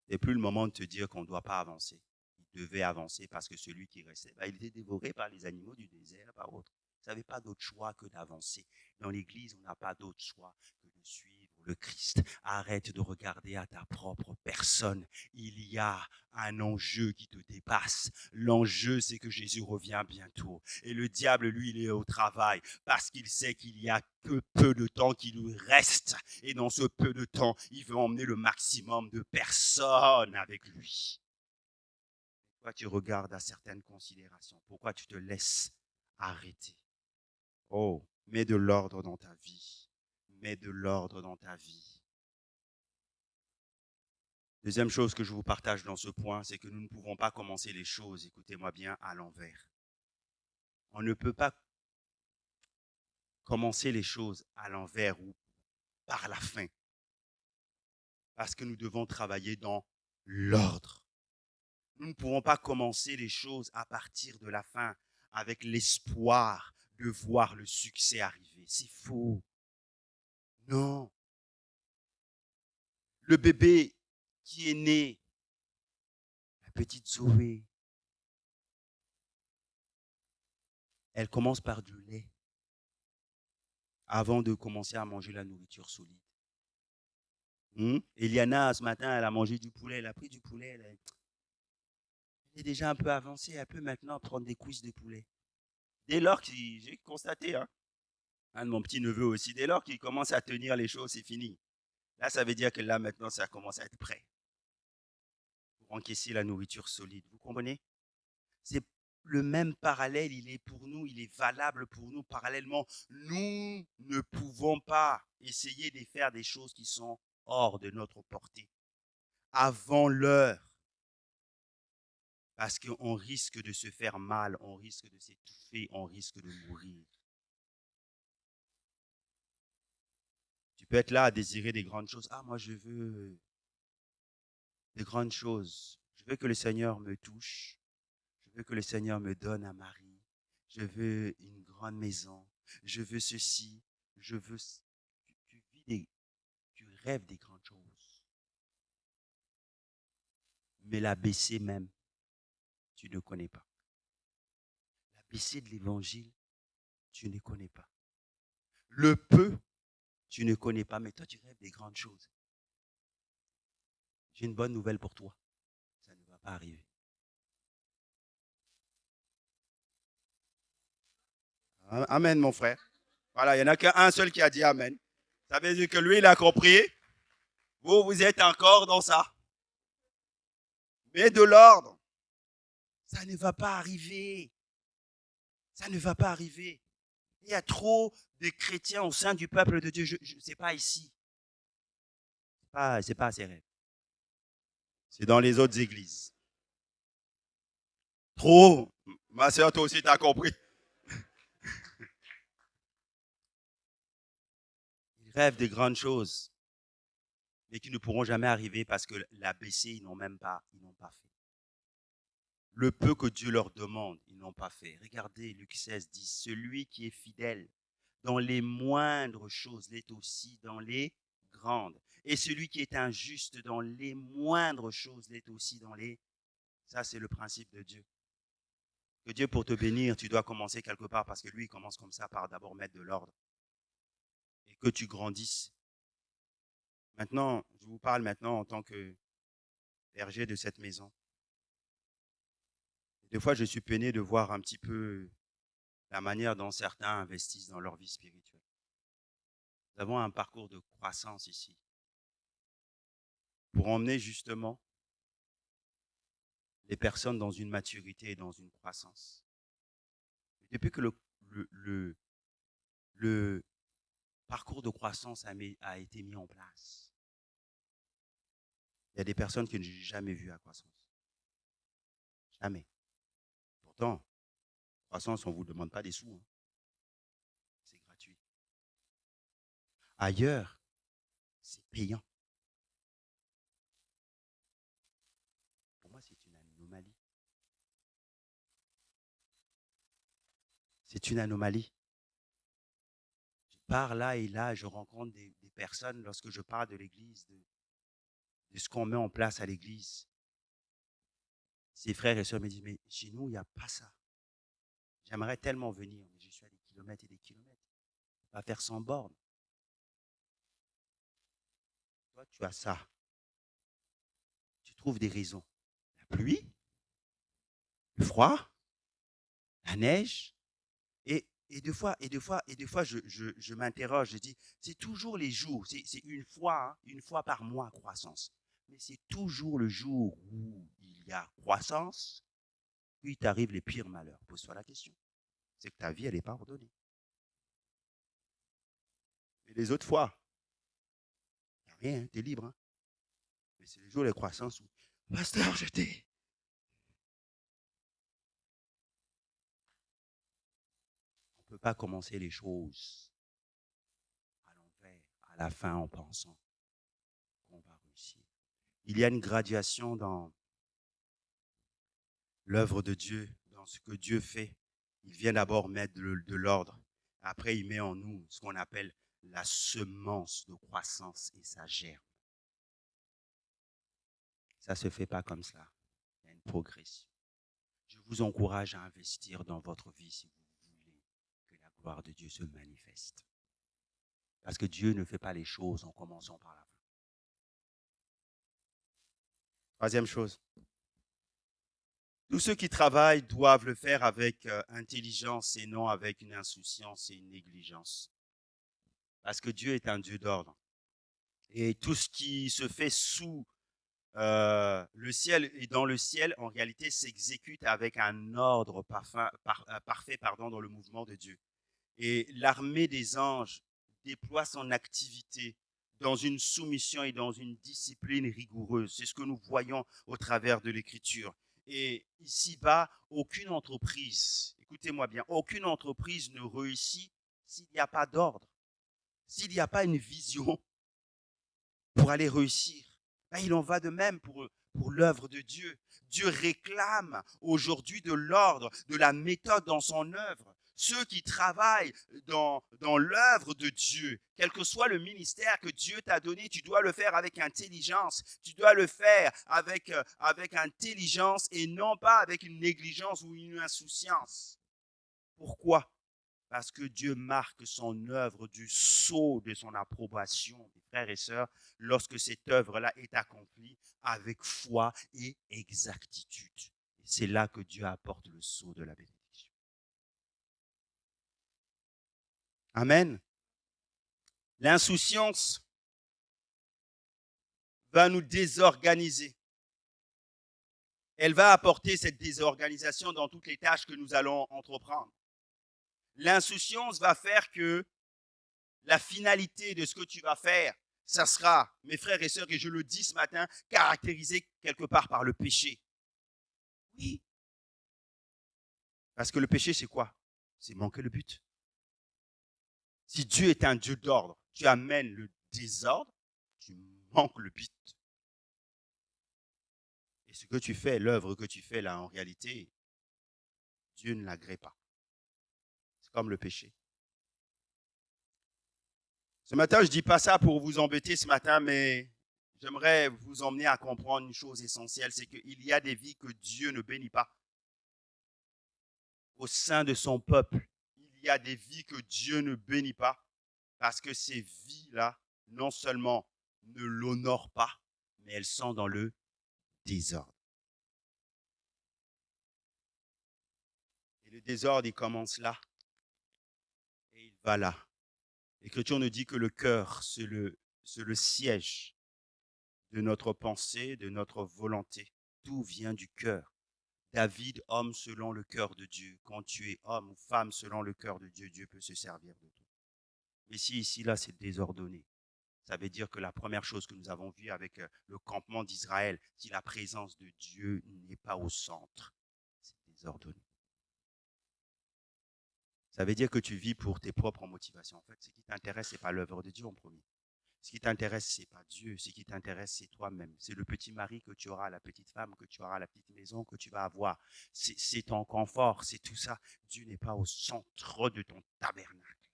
C'est plus le moment de te dire qu'on ne doit pas avancer. Il devait avancer parce que celui qui restait, il était dévoré par les animaux du désert, par autres. Vous n'avez pas d'autre choix que d'avancer. Dans l'église, on n'a pas d'autre choix que de suivre le Christ. Arrête de regarder à ta propre personne. Il y a un enjeu qui te dépasse. L'enjeu, c'est que Jésus revient bientôt. Et le diable, lui, il est au travail parce qu'il sait qu'il y a que peu de temps qui lui reste. Et dans ce peu de temps, il veut emmener le maximum de personnes avec lui. Pourquoi tu regardes à certaines considérations? Pourquoi tu te laisses arrêter? Oh, mets de l'ordre dans ta vie. Mets de l'ordre dans ta vie. Deuxième chose que je vous partage dans ce point, c'est que nous ne pouvons pas commencer les choses, écoutez-moi bien, à l'envers. On ne peut pas commencer les choses à l'envers ou par la fin. Parce que nous devons travailler dans l'ordre. Nous ne pouvons pas commencer les choses à partir de la fin avec l'espoir de voir le succès arriver. C'est faux. Non. Le bébé qui est né, la petite Zoé, elle commence par du lait avant de commencer à manger la nourriture solide. Eliana, ce matin, elle a mangé du poulet, elle a pris du poulet, elle est déjà un peu avancée, elle peut maintenant prendre des cuisses de poulet. Dès lors que j'ai constaté, un de mon petit neveu aussi, dès lors qu'il commence à tenir les choses, c'est fini. Là, ça veut dire que là, maintenant, ça commence à être prêt pour encaisser la nourriture solide. Vous comprenez? C'est le même parallèle, il est pour nous, il est valable pour nous parallèlement. Nous ne pouvons pas essayer de faire des choses qui sont hors de notre portée avant l'heure. Parce qu'on risque de se faire mal, on risque de s'étouffer, on risque de mourir. Tu peux être là à désirer des grandes choses. Ah, moi, je veux des grandes choses. Je veux que le Seigneur me touche. Je veux que le Seigneur me donne un mari. Je veux une grande maison. Je veux ceci. Je veux... Tu rêves des grandes choses. Mais l'ABC même, tu ne connais pas. L'ABC de l'évangile, tu ne connais pas. Le peu, tu ne connais pas. Mais toi, tu rêves des grandes choses. J'ai une bonne nouvelle pour toi. Ça ne va pas arriver. Amen, mon frère. Voilà, il n'y en a qu'un seul qui a dit Amen. Ça veut dire que lui, il a compris. Vous êtes encore dans ça. Mais de l'ordre. Ça ne va pas arriver. Ça ne va pas arriver. Il y a trop de chrétiens au sein du peuple de Dieu. Je ne sais pas ici. C'est pas assez rêve. C'est dans les autres églises. Trop. Ma soeur, toi aussi, tu as compris. Ils rêvent de grandes choses, mais qui ne pourront jamais arriver parce que l'ABC, ils n'ont pas fait. Le peu que Dieu leur demande, ils n'ont pas fait. Regardez, Luc 16 dit, celui qui est fidèle dans les moindres choses l'est aussi dans les grandes. Et celui qui est injuste dans les moindres choses l'est aussi dans les... Ça, c'est le principe de Dieu. Que Dieu, pour te bénir, tu dois commencer quelque part parce que lui, il commence comme ça par d'abord mettre de l'ordre. Et que tu grandisses. Maintenant, je vous parle maintenant en tant que berger de cette maison. Des fois, je suis peiné de voir un petit peu la manière dont certains investissent dans leur vie spirituelle. Nous avons un parcours de croissance ici pour emmener justement les personnes dans une maturité et dans une croissance. Depuis que le parcours de croissance a été mis en place, il y a des personnes que je n'ai jamais vues à croissance. Jamais. Pourtant, croissance, on ne vous demande pas des sous. Hein. C'est gratuit. Ailleurs, c'est payant. Pour moi, c'est une anomalie. C'est une anomalie. Je pars là et là, je rencontre des personnes lorsque je parle de l'Église, de ce qu'on met en place à l'Église. Ces frères et sœurs me disent, mais chez nous, il n'y a pas ça. J'aimerais tellement venir, mais je suis à des kilomètres et des kilomètres. On va faire 100 bornes. Toi, tu as ça. Tu trouves des raisons. La pluie, le froid, la neige. Et deux fois, je m'interroge, je dis, c'est toujours les jours, c'est une fois par mois croissance. Mais c'est toujours le jour où il y a croissance, puis t'arrive les pires malheurs. Pose-toi la question. C'est que ta vie, elle n'est pas ordonnée. Et les autres fois, il n'y a rien, tu es libre. Hein? Mais c'est le jour de croissance où, pasteur, j'étais. On ne peut pas commencer les choses à l'envers, à la fin, en pensant qu'on va réussir. Il y a une graduation dans l'œuvre de Dieu, dans ce que Dieu fait. Il vient d'abord mettre de l'ordre. Après, il met en nous ce qu'on appelle la semence de croissance et ça germe. Ça ne se fait pas comme cela. Il y a une progression. Je vous encourage à investir dans votre vie si vous voulez que la gloire de Dieu se manifeste. Parce que Dieu ne fait pas les choses en commençant par la fin. Troisième chose. Tous ceux qui travaillent doivent le faire avec intelligence et non avec une insouciance et une négligence. Parce que Dieu est un Dieu d'ordre. Et tout ce qui se fait sous le ciel et dans le ciel, en réalité, s'exécute avec un ordre parfait dans le mouvement de Dieu. Et l'armée des anges déploie son activité dans une soumission et dans une discipline rigoureuse. C'est ce que nous voyons au travers de l'Écriture. Et ici-bas, aucune entreprise, écoutez-moi bien, aucune entreprise ne réussit s'il n'y a pas d'ordre, s'il n'y a pas une vision pour aller réussir. Ben, il en va de même pour l'œuvre de Dieu. Dieu réclame aujourd'hui de l'ordre, de la méthode dans son œuvre. Ceux qui travaillent dans l'œuvre de Dieu, quel que soit le ministère que Dieu t'a donné, tu dois le faire avec intelligence. Tu dois le faire avec intelligence et non pas avec une négligence ou une insouciance. Pourquoi? Parce que Dieu marque son œuvre du sceau de son approbation, mes frères et sœurs, lorsque cette œuvre-là est accomplie avec foi et exactitude. Et c'est là que Dieu apporte le sceau de la bénédiction. Amen. L'insouciance va nous désorganiser. Elle va apporter cette désorganisation dans toutes les tâches que nous allons entreprendre. L'insouciance va faire que la finalité de ce que tu vas faire, ça sera, mes frères et sœurs, et je le dis ce matin, caractérisé quelque part par le péché. Oui. Parce que le péché, c'est quoi? C'est manquer le but. Si Dieu est un Dieu d'ordre, tu amènes le désordre, tu manques le but. Et ce que tu fais, l'œuvre que tu fais là, en réalité, Dieu ne l'agrée pas. C'est comme le péché. Ce matin, je ne dis pas ça pour vous embêter ce matin, mais j'aimerais vous emmener à comprendre une chose essentielle, c'est qu'il y a des vies que Dieu ne bénit pas. Au sein de son peuple, il y a des vies que Dieu ne bénit pas parce que ces vies-là, non seulement ne l'honorent pas, mais elles sont dans le désordre. Et le désordre, il commence là et il va là. L'Écriture nous dit que le cœur, c'est le siège de notre pensée, de notre volonté. Tout vient du cœur. David, homme selon le cœur de Dieu. Quand tu es homme ou femme selon le cœur de Dieu, Dieu peut se servir de toi. Mais si ici, là, c'est désordonné, ça veut dire que la première chose que nous avons vue avec le campement d'Israël, si la présence de Dieu n'est pas au centre, c'est désordonné. Ça veut dire que tu vis pour tes propres motivations. En fait, ce qui t'intéresse, ce n'est pas l'œuvre de Dieu en premier. Ce qui t'intéresse, ce n'est pas Dieu. Ce qui t'intéresse, c'est toi-même. C'est le petit mari que tu auras, la petite femme que tu auras, la petite maison que tu vas avoir. C'est ton confort, c'est tout ça. Dieu n'est pas au centre de ton tabernacle.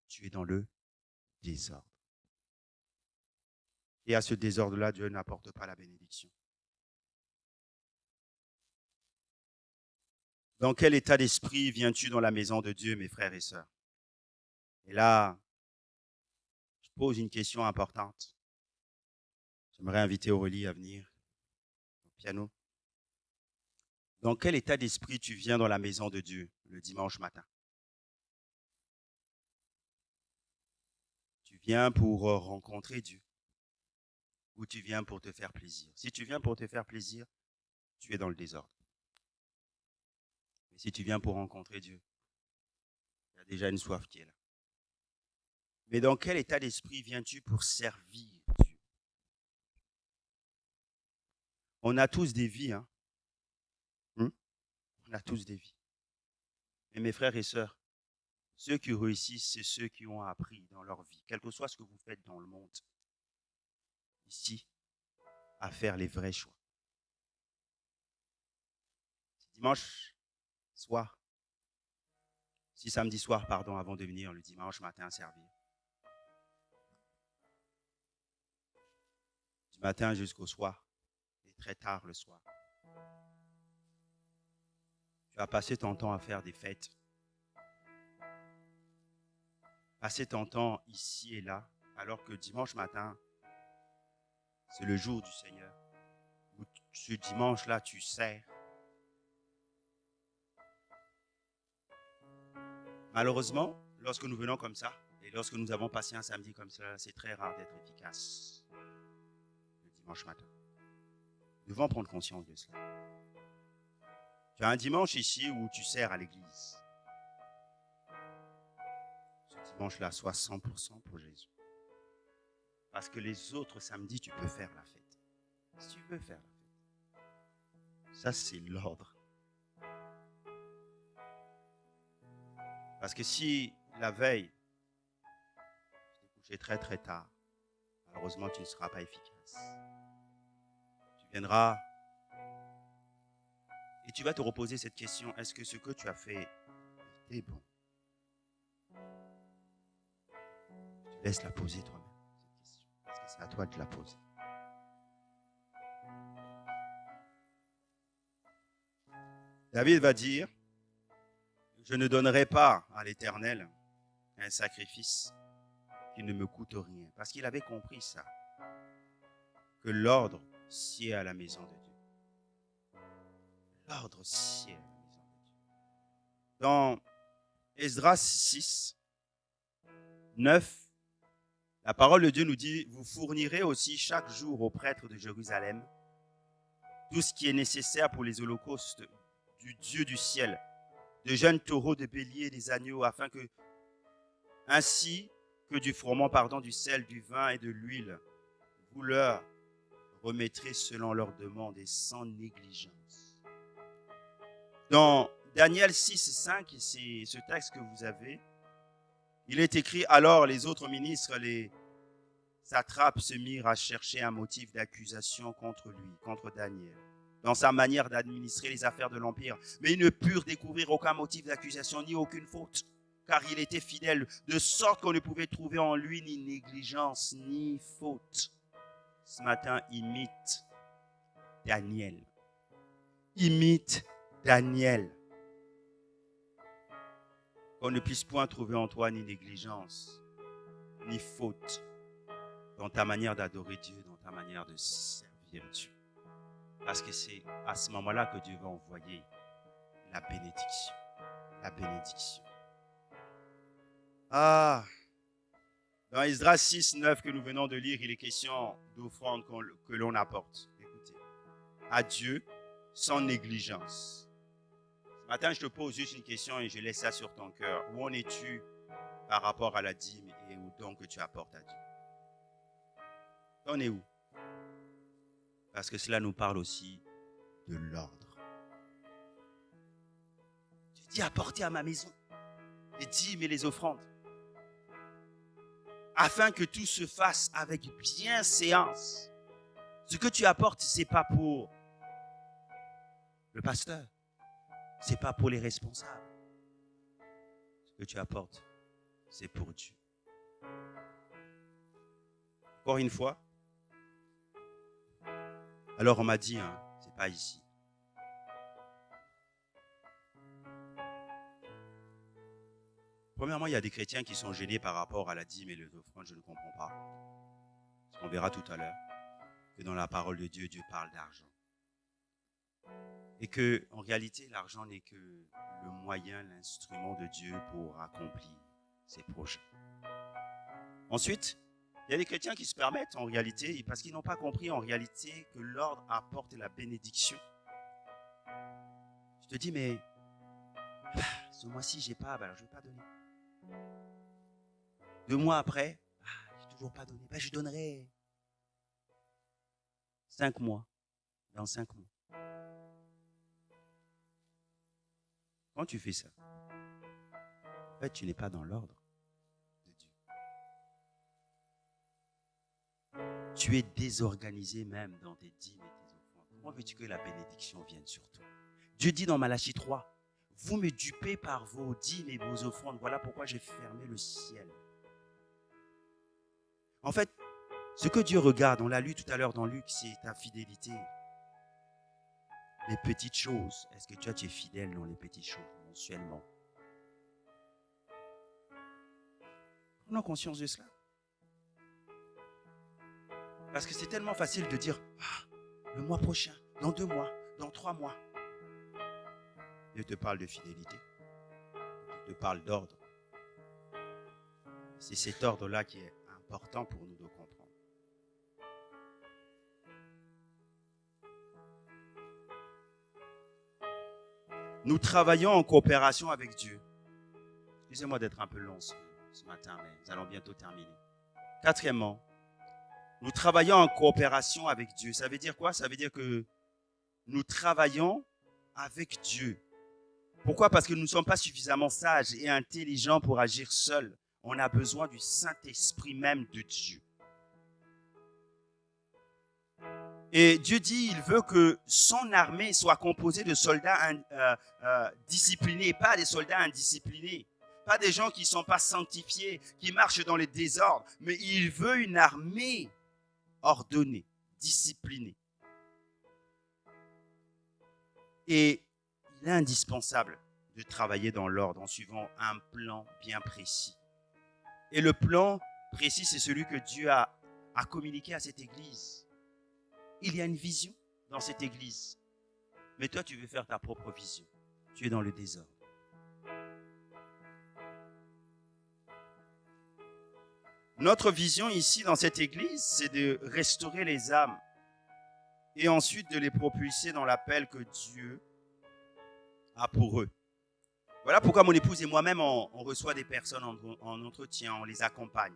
Tu es dans le désordre. Et à ce désordre-là, Dieu n'apporte pas la bénédiction. Dans quel état d'esprit viens-tu dans la maison de Dieu, mes frères et sœurs? Et là, je pose une question importante. J'aimerais inviter Aurélie à venir au piano. Dans quel état d'esprit tu viens dans la maison de Dieu le dimanche matin? Tu viens pour rencontrer Dieu ou tu viens pour te faire plaisir? Si tu viens pour te faire plaisir, tu es dans le désordre. Mais si tu viens pour rencontrer Dieu, il y a déjà une soif qui est là. Mais dans quel état d'esprit viens-tu pour servir Dieu? On a tous des vies, hein? On a tous des vies. Mais mes frères et sœurs, ceux qui réussissent, c'est ceux qui ont appris dans leur vie, quel que soit ce que vous faites dans le monde, ici, à faire les vrais choix. C'est dimanche soir, si samedi soir, pardon, avant de venir le dimanche matin servir. Du matin jusqu'au soir, et très tard le soir. Tu vas passer ton temps à faire des fêtes. Passer ton temps ici et là, alors que dimanche matin, c'est le jour du Seigneur. Où ce dimanche-là, tu sers. Malheureusement, lorsque nous venons comme ça, et lorsque nous avons passé un samedi comme ça, c'est très rare d'être efficace le dimanche matin. Nous devons prendre conscience de cela. Tu as un dimanche ici où tu sers à l'église. Ce dimanche-là, sois 100% pour Jésus. Parce que les autres samedis, tu peux faire la fête. Si tu veux faire la fête. Ça, c'est l'ordre. Parce que si la veille, tu t'es couché très très tard, malheureusement, tu ne seras pas efficace. Tu viendras et tu vas te reposer cette question, est-ce que ce que tu as fait était bon? Je te laisse la poser toi-même, cette question, parce que c'est à toi de la poser. David va dire, je ne donnerai pas à l'Éternel un sacrifice qui ne me coûte rien. Parce qu'il avait compris ça, que l'ordre sied à la maison de Dieu. L'ordre sied à la maison de Dieu. Dans Esdras 6, 9, la parole de Dieu nous dit, vous fournirez aussi chaque jour aux prêtres de Jérusalem tout ce qui est nécessaire pour les holocaustes du Dieu du ciel, de jeunes taureaux, de béliers, des agneaux, afin que, ainsi que du froment, du sel, du vin et de l'huile, vous leur remettrez selon leur demande et sans négligence. Dans Daniel 6, 5, c'est ce texte que vous avez, il est écrit, alors les autres ministres, les satrapes se mirent à chercher un motif d'accusation contre lui, contre Daniel, dans sa manière d'administrer les affaires de l'Empire. Mais ils ne purent découvrir aucun motif d'accusation ni aucune faute. car il était fidèle, de sorte qu'on ne pouvait trouver en lui ni négligence, ni faute. Ce matin, imite Daniel. Imite Daniel. Qu'on ne puisse point trouver en toi ni négligence, ni faute dans ta manière d'adorer Dieu, dans ta manière de servir Dieu. Parce que c'est à ce moment-là que Dieu va envoyer la bénédiction. La bénédiction. Ah, dans Esdras 6, 9 que nous venons de lire, il est question d'offrandes que l'on apporte. Écoutez, à Dieu sans négligence. Ce matin, je te pose juste une question et je laisse ça sur ton cœur. Où en es-tu par rapport à la dîme et au don que tu apportes à Dieu? T'en es où? Parce que cela nous parle aussi de l'ordre. Tu dis apporter à ma maison les dîmes et les offrandes, afin que tout se fasse avec bienséance. Ce que tu apportes, ce n'est pas pour le pasteur, ce n'est pas pour les responsables. Ce que tu apportes, c'est pour Dieu. Encore une fois, alors on m'a dit, c'est pas ici. Premièrement, il y a des chrétiens qui sont gênés par rapport à la dîme et les offrandes, je ne comprends pas. On verra tout à l'heure que dans la parole de Dieu, Dieu parle d'argent. Et que, en réalité, l'argent n'est que le moyen, l'instrument de Dieu pour accomplir ses projets. Ensuite, il y a des chrétiens qui se permettent, en réalité, parce qu'ils n'ont pas compris, en réalité, que l'ordre apporte la bénédiction. Je te dis, mais ce mois-ci, j'ai pas, alors je ne vais pas donner. 2 mois après, j'ai toujours pas donné. Je donnerai 5 mois. Dans 5 mois. Quand tu fais ça, en fait, tu n'es pas dans l'ordre de Dieu. Tu es désorganisé même dans tes dîmes et tes offrandes. Comment veux-tu que la bénédiction vienne sur toi? Dieu dit dans Malachie 3, vous me dupez par vos dîmes et vos offrandes. Voilà pourquoi j'ai fermé le ciel. En fait, ce que Dieu regarde, on l'a lu tout à l'heure dans Luc, c'est ta fidélité. Les petites choses. Est-ce que tu es fidèle dans les petites choses mensuellement? Prenons conscience de cela. Parce que c'est tellement facile de dire, le mois prochain, dans 2 mois, dans 3 mois. Dieu te parle de fidélité. Dieu te parle d'ordre. C'est cet ordre-là qui est important pour nous de comprendre. Nous travaillons en coopération avec Dieu. Excusez-moi d'être un peu long ce matin, mais nous allons bientôt terminer. 4e, nous travaillons en coopération avec Dieu. Ça veut dire quoi? Ça veut dire que nous travaillons avec Dieu. Pourquoi? Parce que nous ne sommes pas suffisamment sages et intelligents pour agir seuls. On a besoin du Saint-Esprit même de Dieu. Et Dieu dit, il veut que son armée soit composée de soldats disciplinés, pas des soldats indisciplinés. Pas des gens qui ne sont pas sanctifiés, qui marchent dans les désordres. Mais il veut une armée ordonnée, disciplinée. Et il est indispensable de travailler dans l'ordre en suivant un plan bien précis. Et le plan précis, c'est celui que Dieu a communiqué à cette église. Il y a une vision dans cette église. Mais toi, tu veux faire ta propre vision. Tu es dans le désordre. Notre vision ici dans cette église, c'est de restaurer les âmes et ensuite de les propulser dans l'appel que Dieu a pour eux. Voilà pourquoi mon épouse et moi-même, on reçoit des personnes en entretien, on les accompagne.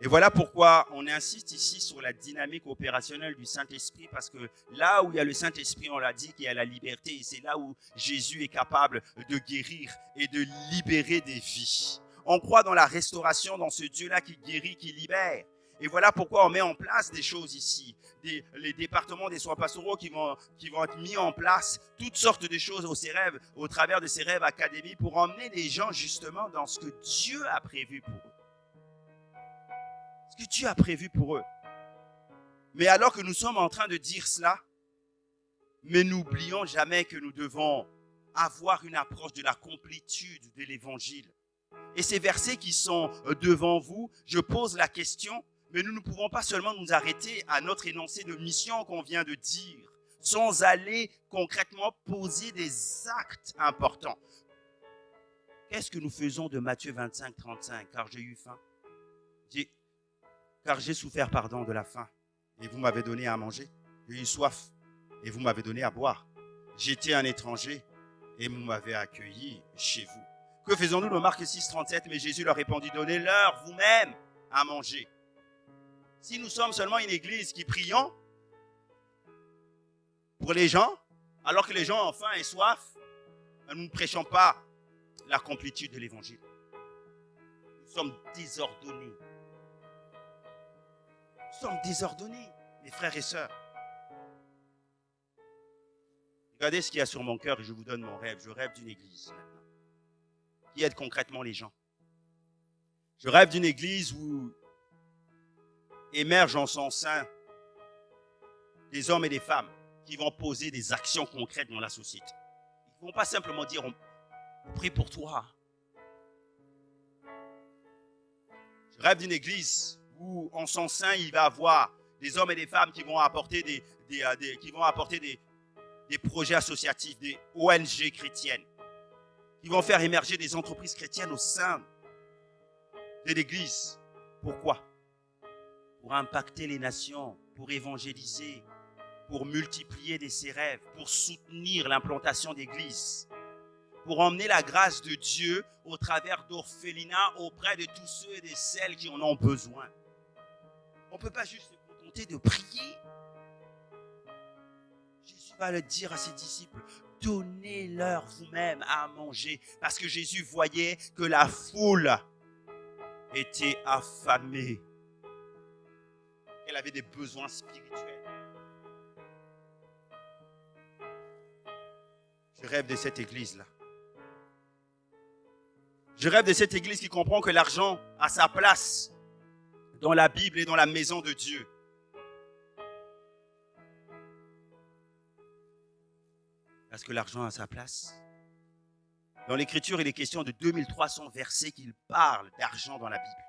Et voilà pourquoi on insiste ici sur la dynamique opérationnelle du Saint-Esprit, parce que là où il y a le Saint-Esprit, on l'a dit qu'il y a la liberté, et c'est là où Jésus est capable de guérir et de libérer des vies. On croit dans la restauration, dans ce Dieu-là qui guérit, qui libère. Et voilà pourquoi on met en place des choses ici. Les départements des soins pastoraux qui vont être mis en place, toutes sortes de choses au travers de ces rêves académiques pour emmener les gens justement dans ce que Dieu a prévu pour eux. Ce que Dieu a prévu pour eux. Mais alors que nous sommes en train de dire cela, mais n'oublions jamais que nous devons avoir une approche de la complétude de l'évangile. Et ces versets qui sont devant vous, je pose la question, mais nous ne pouvons pas seulement nous arrêter à notre énoncé de mission qu'on vient de dire, sans aller concrètement poser des actes importants. Qu'est-ce que nous faisons de Matthieu 25, 35 ? Car j'ai eu faim. Car j'ai souffert, de la faim, et vous m'avez donné à manger. J'ai eu soif, et vous m'avez donné à boire. J'étais un étranger, et vous m'avez accueilli chez vous. Que faisons-nous dans Marc 6, 37 ? Mais Jésus leur répondit, donnez-leur vous-même à manger. Si nous sommes seulement une église qui prions pour les gens, alors que les gens ont faim et soif, nous ne prêchons pas la complétude de l'évangile. Nous sommes désordonnés. Nous sommes désordonnés, mes frères et sœurs. Regardez ce qu'il y a sur mon cœur et je vous donne mon rêve. Je rêve d'une église maintenant qui aide concrètement les gens. Je rêve d'une église où émergent en son sein des hommes et des femmes qui vont poser des actions concrètes dans la société. Ils ne vont pas simplement dire on prie pour toi. Je rêve d'une église où en son sein il va y avoir des hommes et des femmes qui vont apporter des projets associatifs, des ONG chrétiennes, qui vont faire émerger des entreprises chrétiennes au sein de l'église. Pourquoi ? Pour impacter les nations, pour évangéliser, pour multiplier ses rêves, pour soutenir l'implantation d'églises, pour emmener la grâce de Dieu au travers d'orphelinats auprès de tous ceux et de celles qui en ont besoin. On ne peut pas juste se contenter de prier. Jésus va le dire à ses disciples, donnez-leur vous-même à manger. Parce que Jésus voyait que la foule était affamée, qu'elle avait des besoins spirituels. Je rêve de cette église-là. Je rêve de cette église qui comprend que l'argent a sa place dans la Bible et dans la maison de Dieu. Est-ce que l'argent a sa place ? Dans l'Écriture, il est question de 2300 versets qui parlent d'argent dans la Bible.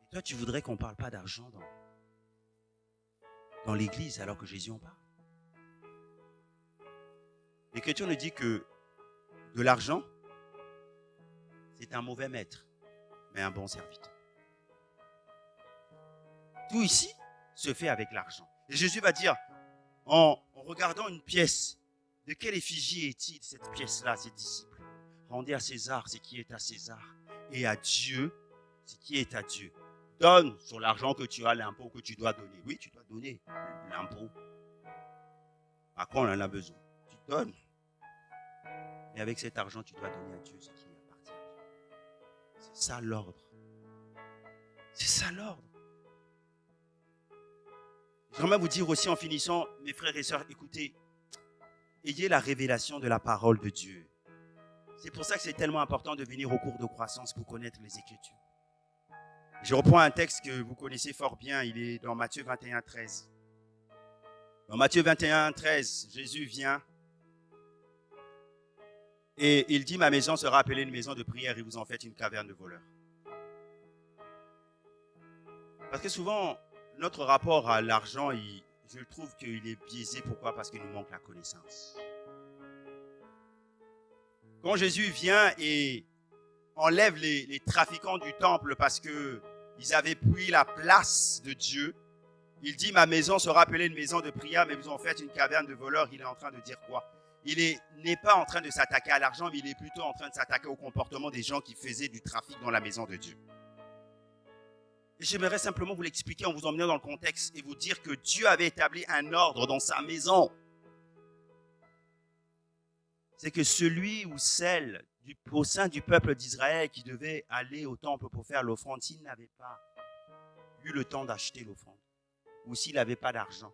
Et toi, tu voudrais qu'on ne parle pas d'argent dans l'Église alors que Jésus en parle ? L'Écriture nous dit que de l'argent, c'est un mauvais maître, mais un bon serviteur. Tout ici se fait avec l'argent. Et Jésus va dire, en regardant une pièce, de quelle effigie est-il cette pièce-là, ses disciples ? Rendez à César ce qui est à César, et à Dieu ce qui est à Dieu. Donne sur l'argent que tu as, l'impôt que tu dois donner. Oui, tu dois donner l'impôt. À quoi on en a besoin ? Tu donnes. Et avec cet argent, tu dois donner à Dieu ce qui appartient à Dieu. C'est ça l'ordre. C'est ça l'ordre. J'aimerais vous dire aussi en finissant, mes frères et sœurs, écoutez, ayez la révélation de la parole de Dieu. C'est pour ça que c'est tellement important de venir au cours de croissance pour connaître les Écritures. Je reprends un texte que vous connaissez fort bien, il est dans Matthieu 21, 13. Dans Matthieu 21, 13, Jésus vient et il dit, ma maison sera appelée une maison de prière et vous en faites une caverne de voleurs. Parce que souvent, notre rapport à l'argent, je trouve qu'il est biaisé. Pourquoi ? Parce qu'il nous manque la connaissance. Quand Jésus vient et enlève les trafiquants du temple parce qu'ils avaient pris la place de Dieu, il dit, ma maison sera appelée une maison de prière, mais vous en faites une caverne de voleurs. Il est en train de dire quoi ? Il n'est pas en train de s'attaquer à l'argent, mais il est plutôt en train de s'attaquer au comportement des gens qui faisaient du trafic dans la maison de Dieu. Et j'aimerais simplement vous l'expliquer en vous emmenant dans le contexte et vous dire que Dieu avait établi un ordre dans sa maison. C'est que celui ou celle au sein du peuple d'Israël qui devait aller au temple pour faire l'offrande, s'il n'avait pas eu le temps d'acheter l'offrande, ou s'il n'avait pas d'argent,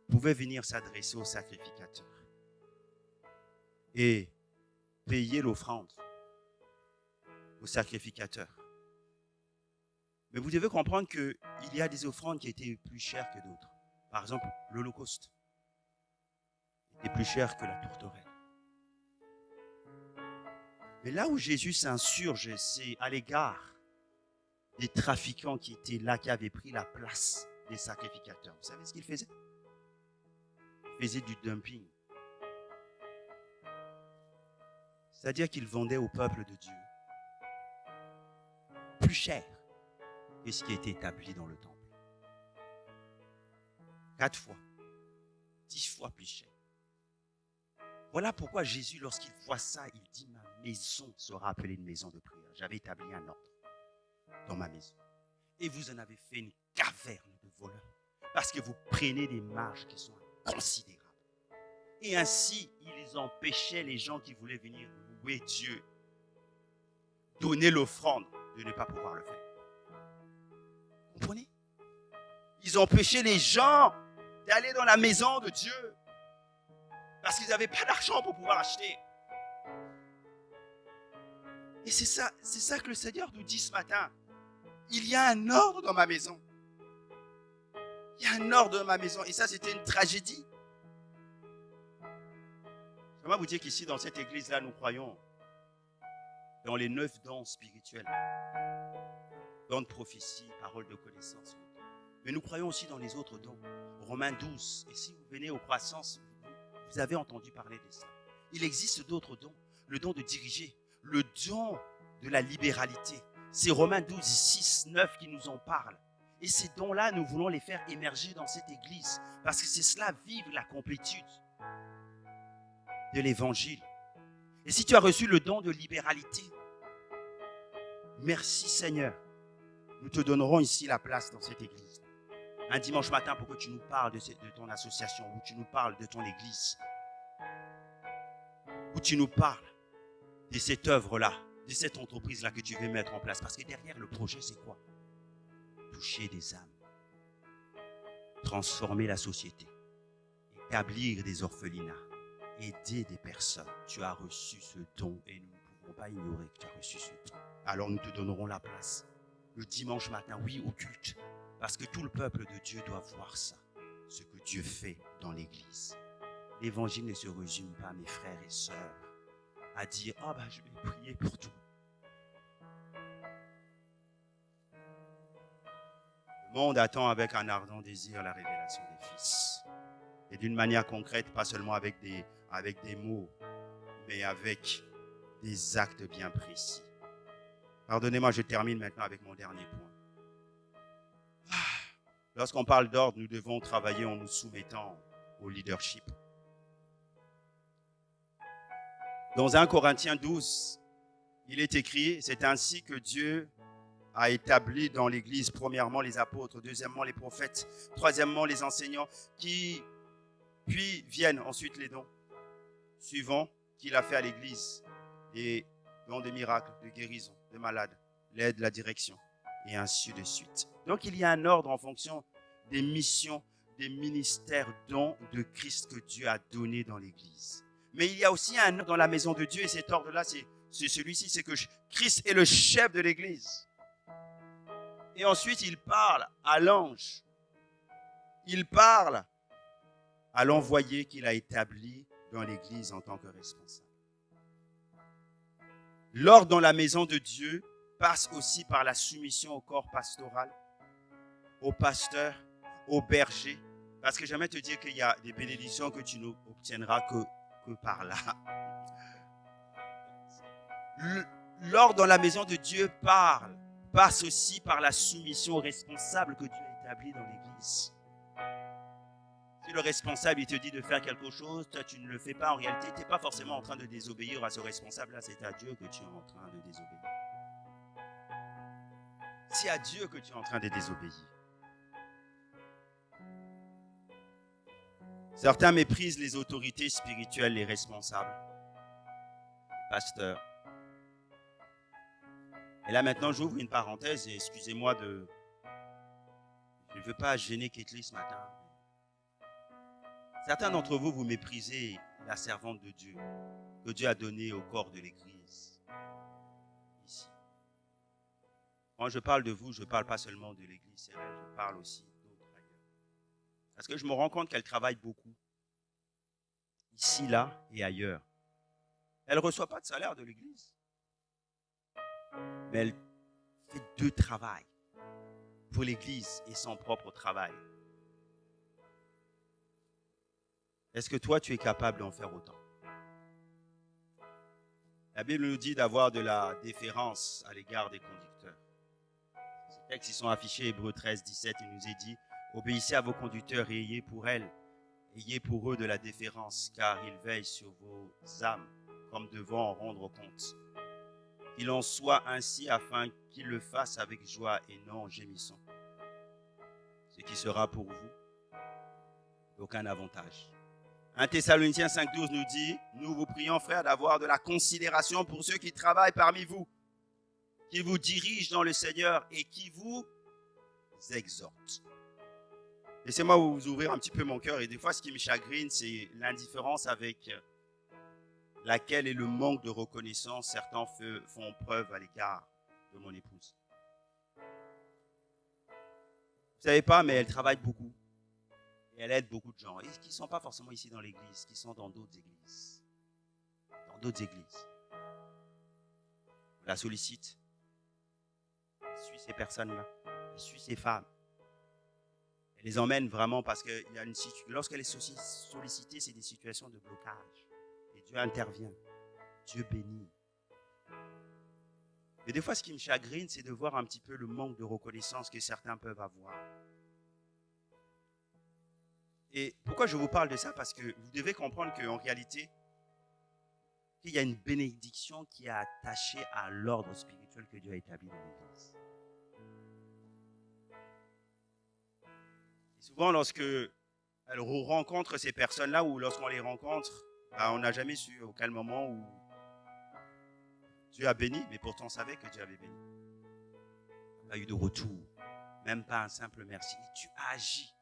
pouvait venir s'adresser au sacrificateur et payer l'offrande au sacrificateur. Mais vous devez comprendre qu'il y a des offrandes qui étaient plus chères que d'autres. Par exemple, l'Holocauste était plus cher que la tourterelle. Mais là où Jésus s'insurge, c'est à l'égard des trafiquants qui étaient là, qui avaient pris la place des sacrificateurs. Vous savez ce qu'ils faisaient? Ils faisaient du dumping. C'est-à-dire qu'ils vendaient au peuple de Dieu plus cher que ce qui était établi dans le temple. 4 fois, 10 fois plus cher. Voilà pourquoi Jésus, lorsqu'il voit ça, il dit « Ma maison sera appelée une maison de prière. J'avais établi un ordre dans ma maison. Et vous en avez fait une caverne de voleurs parce que vous prenez des marges qui sont considérables. Et ainsi, ils empêchaient les gens qui voulaient venir louer Dieu, donner l'offrande, de ne pas pouvoir le faire. Vous comprenez? Ils empêchaient les gens d'aller dans la maison de Dieu parce qu'ils n'avaient pas d'argent pour pouvoir acheter. Et c'est ça que le Seigneur nous dit ce matin. Il y a un ordre dans ma maison. Il y a un ordre dans ma maison. Et ça, c'était une tragédie. J'aimerais vous dire qu'ici, dans cette église-là, nous croyons dans les 9 dons spirituels. Dons de prophétie, parole de connaissance. Mais nous croyons aussi dans les autres dons. Romains 12. Et si vous venez aux croissances, vous avez entendu parler de ça. Il existe d'autres dons. Le don de diriger. Le don de la libéralité. C'est Romains 12, 6, 9 qui nous en parle. Et ces dons-là, nous voulons les faire émerger dans cette église. Parce que c'est cela, vivre la complétude de l'évangile. Et si tu as reçu le don de libéralité, merci Seigneur. Nous te donnerons ici la place dans cette église. Un dimanche matin pour que tu nous parles de ton association, ou tu nous parles de ton église, ou tu nous parles de cette œuvre-là, de cette entreprise-là que tu veux mettre en place. Parce que derrière le projet, c'est quoi? Toucher des âmes, transformer la société, établir des orphelinats, aider des personnes. Tu as reçu ce don et nous ne pouvons pas ignorer que tu as reçu ce don. Alors nous te donnerons la place le dimanche matin, oui, au culte, parce que tout le peuple de Dieu doit voir ça, ce que Dieu fait dans l'église. L'évangile ne se résume pas, mes frères et sœurs, à dire « Oh, je vais prier pour toi ». Le monde attend avec un ardent désir la révélation des fils. Et d'une manière concrète, pas seulement avec des mots, mais avec des actes bien précis. Pardonnez-moi, je termine maintenant avec mon dernier point. Lorsqu'on parle d'ordre, nous devons travailler en nous soumettant au leadership. Dans 1 Corinthiens 12, il est écrit, c'est ainsi que Dieu a établi dans l'Église, premièrement les apôtres, deuxièmement les prophètes, troisièmement les enseignants, puis viennent ensuite les dons, suivant qu'il a fait à l'Église, les dons de miracles, de guérison, de malades, l'aide, la direction, et ainsi de suite. Donc il y a un ordre en fonction des missions, des ministères, dons de Christ que Dieu a donné dans l'Église. Mais il y a aussi un ordre dans la maison de Dieu, et cet ordre-là, c'est celui-ci, c'est que Christ est le chef de l'Église. Et ensuite, il parle à l'ange. Il parle à l'envoyé qu'il a établi dans l'Église en tant que responsable. L'ordre dans la maison de Dieu passe aussi par la soumission au corps pastoral, au pasteur, au berger. Parce que j'aimerais te dire qu'il y a des bénédictions que tu n'obtiendras que par là. L'ordre dans la maison de Dieu passe aussi par la soumission aux responsables que Dieu a établi dans l'Église. Si le responsable il te dit de faire quelque chose, toi tu ne le fais pas, en réalité tu n'es pas forcément en train de désobéir à ce responsable-là, c'est à Dieu que tu es en train de désobéir. C'est à Dieu que tu es en train de désobéir. Certains méprisent les autorités spirituelles, les responsables, les pasteurs. Et là maintenant j'ouvre une parenthèse et excusez-moi ne veux pas gêner Ketli ce matin. Certains d'entre vous, vous méprisez la servante de Dieu que Dieu a donnée au corps de l'Église. Ici. Quand je parle de vous, je ne parle pas seulement de l'Église CRL, je parle aussi d'autres ailleurs. Parce que je me rends compte qu'elle travaille beaucoup. Ici, là et ailleurs. Elle ne reçoit pas de salaire de l'Église. Mais elle fait deux travails pour l'Église et son propre travail. Est-ce que toi, tu es capable d'en faire autant? La Bible nous dit d'avoir de la déférence à l'égard des conducteurs. Ces textes ils sont affichés, Hébreux 13, 17, il nous est dit, obéissez à vos conducteurs et ayez pour eux de la déférence, car ils veillent sur vos âmes, comme devant en rendre compte. Qu'il en soit ainsi afin qu'ils le fassent avec joie et non en gémissant. Ce qui sera pour vous d'aucun avantage. 1 Thessaloniciens 5,12 nous dit, nous vous prions, frères, d'avoir de la considération pour ceux qui travaillent parmi vous, qui vous dirigent dans le Seigneur et qui vous exhortent. Laissez-moi vous ouvrir un petit peu mon cœur. Et des fois, ce qui me chagrine, c'est l'indifférence avec laquelle et le manque de reconnaissance certains font preuve à l'égard de mon épouse. Vous ne savez pas, mais elle travaille beaucoup. Et elle aide beaucoup de gens. Et qui ne sont pas forcément ici dans l'église, qui sont dans d'autres églises. Dans d'autres églises. On la sollicite. Elle suit ces personnes-là. Elle suit ces femmes. Elle les emmène vraiment parce que lorsqu'elle est sollicitée, c'est des situations de blocage. Et Dieu intervient. Dieu bénit. Mais des fois, ce qui me chagrine, c'est de voir un petit peu le manque de reconnaissance que certains peuvent avoir. Et pourquoi je vous parle de ça? Parce que vous devez comprendre qu'en réalité, il y a une bénédiction qui est attachée à l'ordre spirituel que Dieu a établi dans l'Église. Et souvent, lorsque elle rencontre ces personnes-là, ou lorsqu'on les rencontre, on n'a jamais su auquel moment où Dieu a béni, mais pourtant on savait que Dieu avait béni. Il n'y a pas eu de retour, même pas un simple merci. Et tu agis.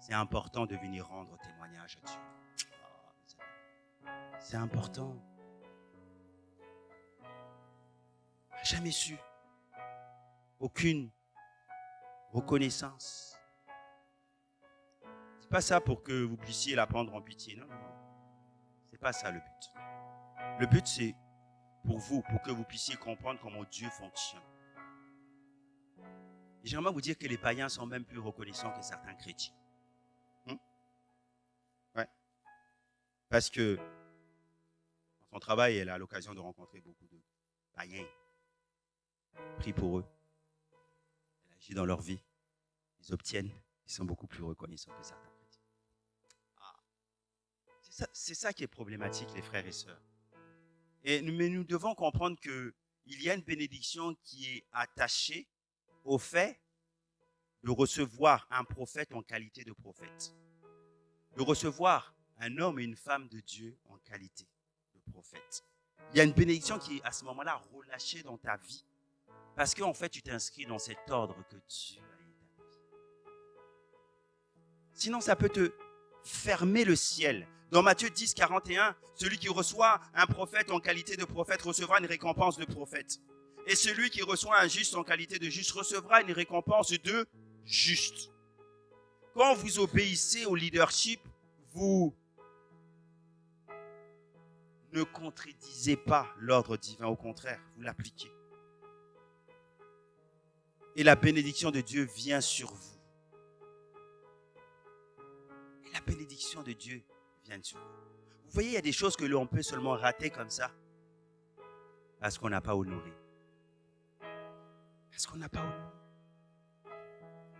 C'est important de venir rendre témoignage à Dieu. C'est important. On n'a jamais su. Aucune reconnaissance. C'est pas ça pour que vous puissiez la prendre en pitié. Non, non, non. C'est pas ça le but. Le but, c'est pour vous, pour que vous puissiez comprendre comment Dieu fonctionne. Et j'aimerais vous dire que les païens sont même plus reconnaissants que certains chrétiens. Ouais. Parce que dans son travail, elle a l'occasion de rencontrer beaucoup de païens. Prie pour eux. Elle agit dans leur vie. Ils obtiennent. Ils sont beaucoup plus reconnaissants que certains chrétiens. C'est ça qui est problématique, les frères et sœurs. Mais nous devons comprendre qu'il y a une bénédiction qui est attachée au fait de recevoir un prophète en qualité de prophète. De recevoir un homme et une femme de Dieu en qualité de prophète. Il y a une bénédiction qui est à ce moment-là relâchée dans ta vie. Parce qu'en fait, tu t'inscris dans cet ordre que Dieu a établi. Sinon, ça peut te fermer le ciel. Dans Matthieu 10, 41, celui qui reçoit un prophète en qualité de prophète recevra une récompense de prophète. Et celui qui reçoit un juste en qualité de juste recevra une récompense de juste. Quand vous obéissez au leadership, vous ne contredisez pas l'ordre divin. Au contraire, vous l'appliquez. Et la bénédiction de Dieu vient sur vous. Et la bénédiction de Dieu vient sur vous. Vous voyez, il y a des choses que l'on peut seulement rater comme ça. Parce qu'on n'a pas honoré. Parce qu'on n'a pas honoré.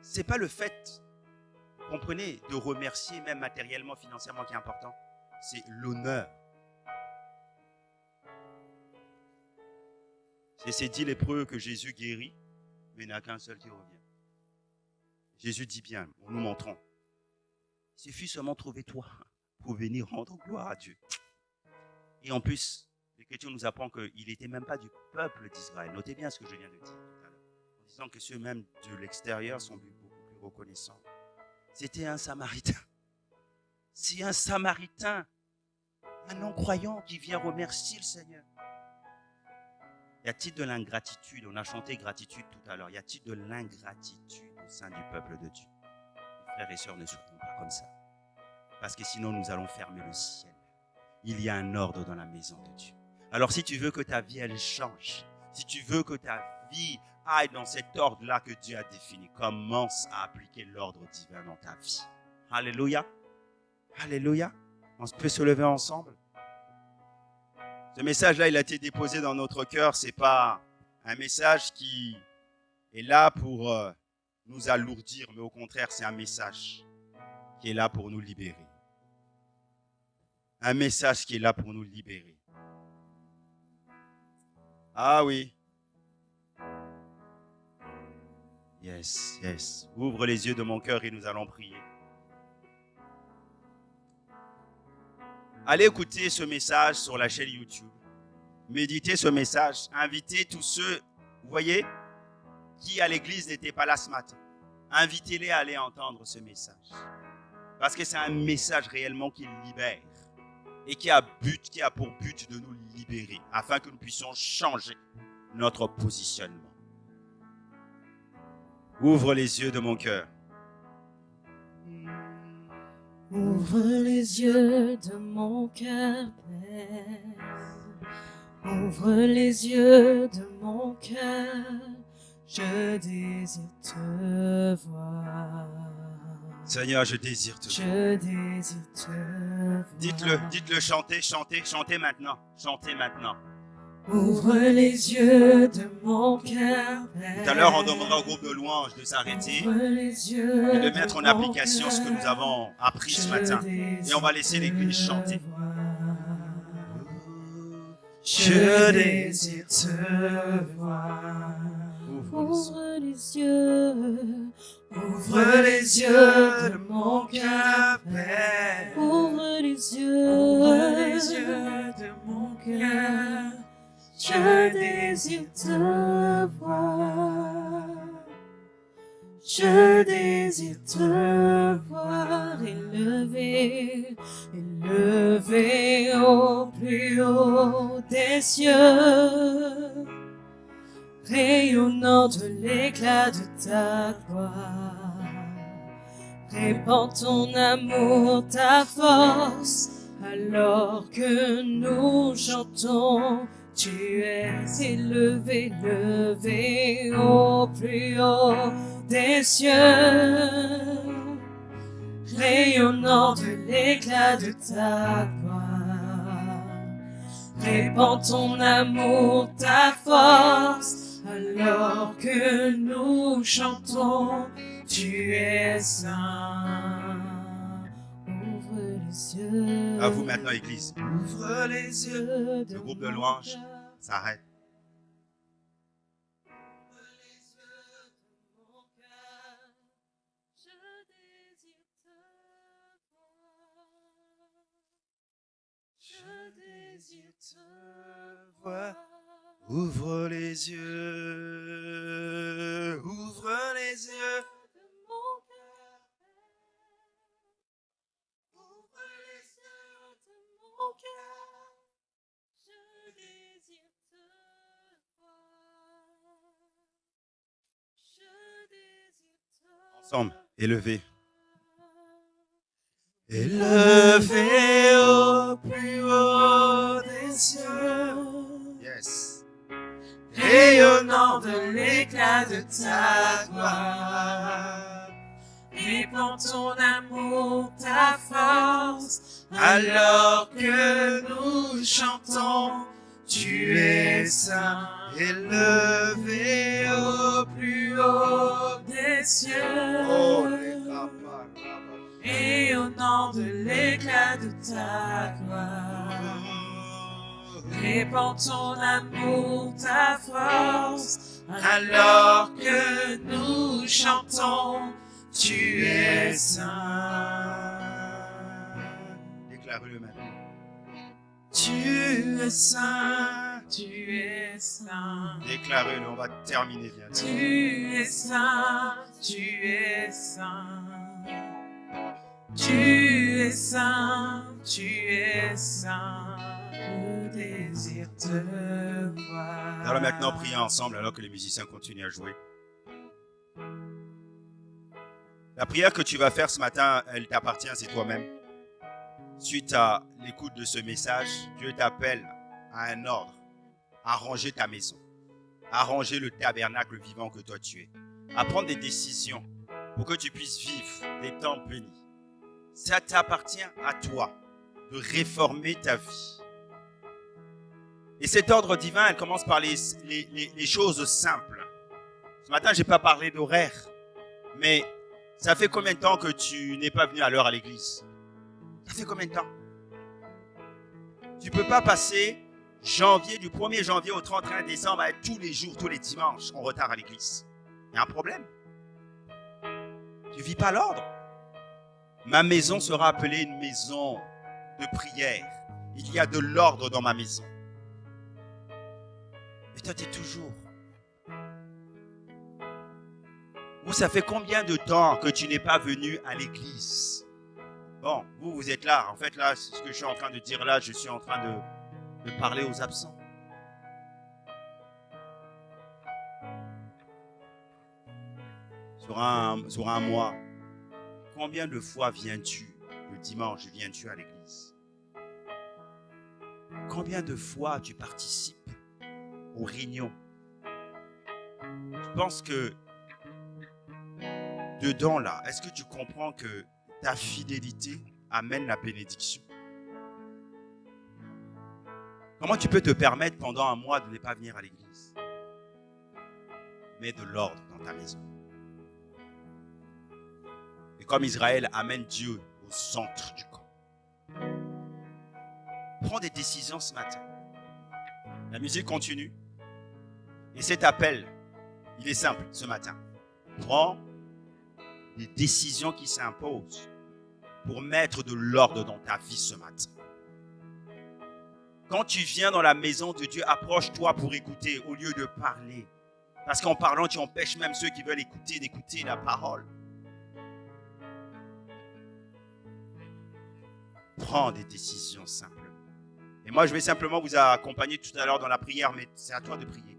Ce n'est pas le fait, comprenez, de remercier même matériellement, financièrement qui est important. C'est l'honneur. C'est ces 10 lépreux que Jésus guérit, mais il n'y en a qu'un seul qui revient. Jésus dit bien, en nous montrant, il suffit seulement de trouver toi pour venir rendre gloire à Dieu. Et en plus, l'Écriture nous apprend qu'il n'était même pas du peuple d'Israël. Notez bien ce que je viens de dire tout à l'heure. En disant que ceux même de l'extérieur sont beaucoup plus reconnaissant. C'était un Samaritain. C'est un Samaritain, un non-croyant qui vient remercier le Seigneur. Y a-t-il de l'ingratitude? On a chanté gratitude tout à l'heure. Y a-t-il de l'ingratitude au sein du peuple de Dieu? Les frères et sœurs, ne soyons pas comme ça. Parce que sinon, nous allons fermer le ciel. Il y a un ordre dans la maison de Dieu. Alors, si tu veux que ta vie, elle change, si tu veux que ta vie aille dans cet ordre-là que Dieu a défini, commence à appliquer l'ordre divin dans ta vie. Alléluia. Alléluia. On peut se lever ensemble. Ce message-là, il a été déposé dans notre cœur. Ce n'est pas un message qui est là pour nous alourdir, mais au contraire, c'est un message qui est là pour nous libérer. Un message qui est là pour nous libérer. Ah oui. Yes, yes. Ouvre les yeux de mon cœur et nous allons prier. Allez écouter ce message sur la chaîne YouTube. Méditez ce message. Invitez tous ceux, vous voyez, qui à l'église n'étaient pas là ce matin. Invitez-les à aller entendre ce message. Parce que c'est un message réellement qui libère. Et qui a pour but de nous libérer. Afin que nous puissions changer notre positionnement. Ouvre les yeux de mon cœur. Ouvre les yeux de mon cœur, Père. Ouvre les yeux de mon cœur. Je désire te voir. Seigneur, je désire te voir. Je désire te voir. Dites-le, chantez maintenant. Chantez maintenant. Ouvre les yeux de mon cœur, Père. Tout à l'heure, on demandera au groupe de louanges de s'arrêter et de mettre en application ce que nous avons appris ce matin. Et on va laisser l'église chanter. Je désire te voir. Ouvre les yeux. Ouvre les yeux de mon cœur, Père. Ouvre les yeux de mon cœur. Je désire te voir. Je désire te voir élevé, élevé au plus haut des cieux, rayonnant de l'éclat de ta gloire. Répands ton amour, ta force, alors que nous chantons. Tu es élevé, élevé au plus haut des cieux, rayonnant de l'éclat de ta gloire. Répands ton amour, ta force, alors que nous chantons, tu es saint. Ouvre les yeux. À vous maintenant, église. Ouvre les yeux. Le groupe de louanges s'arrête. Ouvre les yeux, ouvre les yeux. Ensemble, élevé. Élevé au plus haut des cieux. Yes. Rayonnant de l'éclat de ta gloire. Répands ton amour, ta force, alors que nous chantons, tu es saint. Élevé Au plus haut des cieux, oh, rayonnant de l'éclat de ta gloire. Répands ton amour, ta force, alors que nous chantons, tu es saint. Déclare-le maintenant. Tu es saint, Tu es saint. Déclarez-le, on va terminer bientôt. Tu es saint. Tu es saint. Tu es saint. Tu es saint. Je désire te voir. Nous allons maintenant prier ensemble alors que les musiciens continuent à jouer. La prière que tu vas faire ce matin, elle t'appartient, c'est toi-même. Suite à l'écoute de ce message, Dieu t'appelle à un ordre, à ranger ta maison, à ranger le tabernacle vivant que toi tu es, à prendre des décisions pour que tu puisses vivre des temps bénis. Ça t'appartient à toi de réformer ta vie. Et cet ordre divin, elle commence par les choses simples. Ce matin, je n'ai pas parlé d'horaire, mais ça fait combien de temps que tu n'es pas venu à l'heure à l'église? Ça fait combien de temps? Tu ne peux pas passer du 1er janvier au 31 décembre à être tous les jours, tous les dimanches en retard à l'église. Il y a un problème. Tu ne vis pas l'ordre. Ma maison sera appelée une maison de prière. Il y a de l'ordre dans ma maison. Mais toi, tu es toujours. Ou ça fait combien de temps que tu n'es pas venu à l'église? Bon, vous êtes là. En fait, là, ce que je suis en train de dire là, je suis en train de parler aux absents. Sur un mois, combien de fois viens-tu le dimanche, viens-tu à l'église? Combien de fois tu participes aux réunions? Je pense que dedans là, est-ce que tu comprends que ta fidélité amène la bénédiction? Comment tu peux te permettre pendant un mois de ne pas venir à l'église? Mets de l'ordre dans ta maison. Et comme Israël, amène Dieu au centre du camp. Prends des décisions ce matin. La musique continue. Et cet appel, il est simple ce matin. Prends des décisions qui s'imposent pour mettre de l'ordre dans ta vie ce matin. Quand tu viens dans la maison de Dieu, approche-toi pour écouter au lieu de parler. Parce qu'en parlant, tu empêches même ceux qui veulent écouter d'écouter la parole. Prends des décisions simples. Et moi, je vais simplement vous accompagner tout à l'heure dans la prière, mais c'est à toi de prier.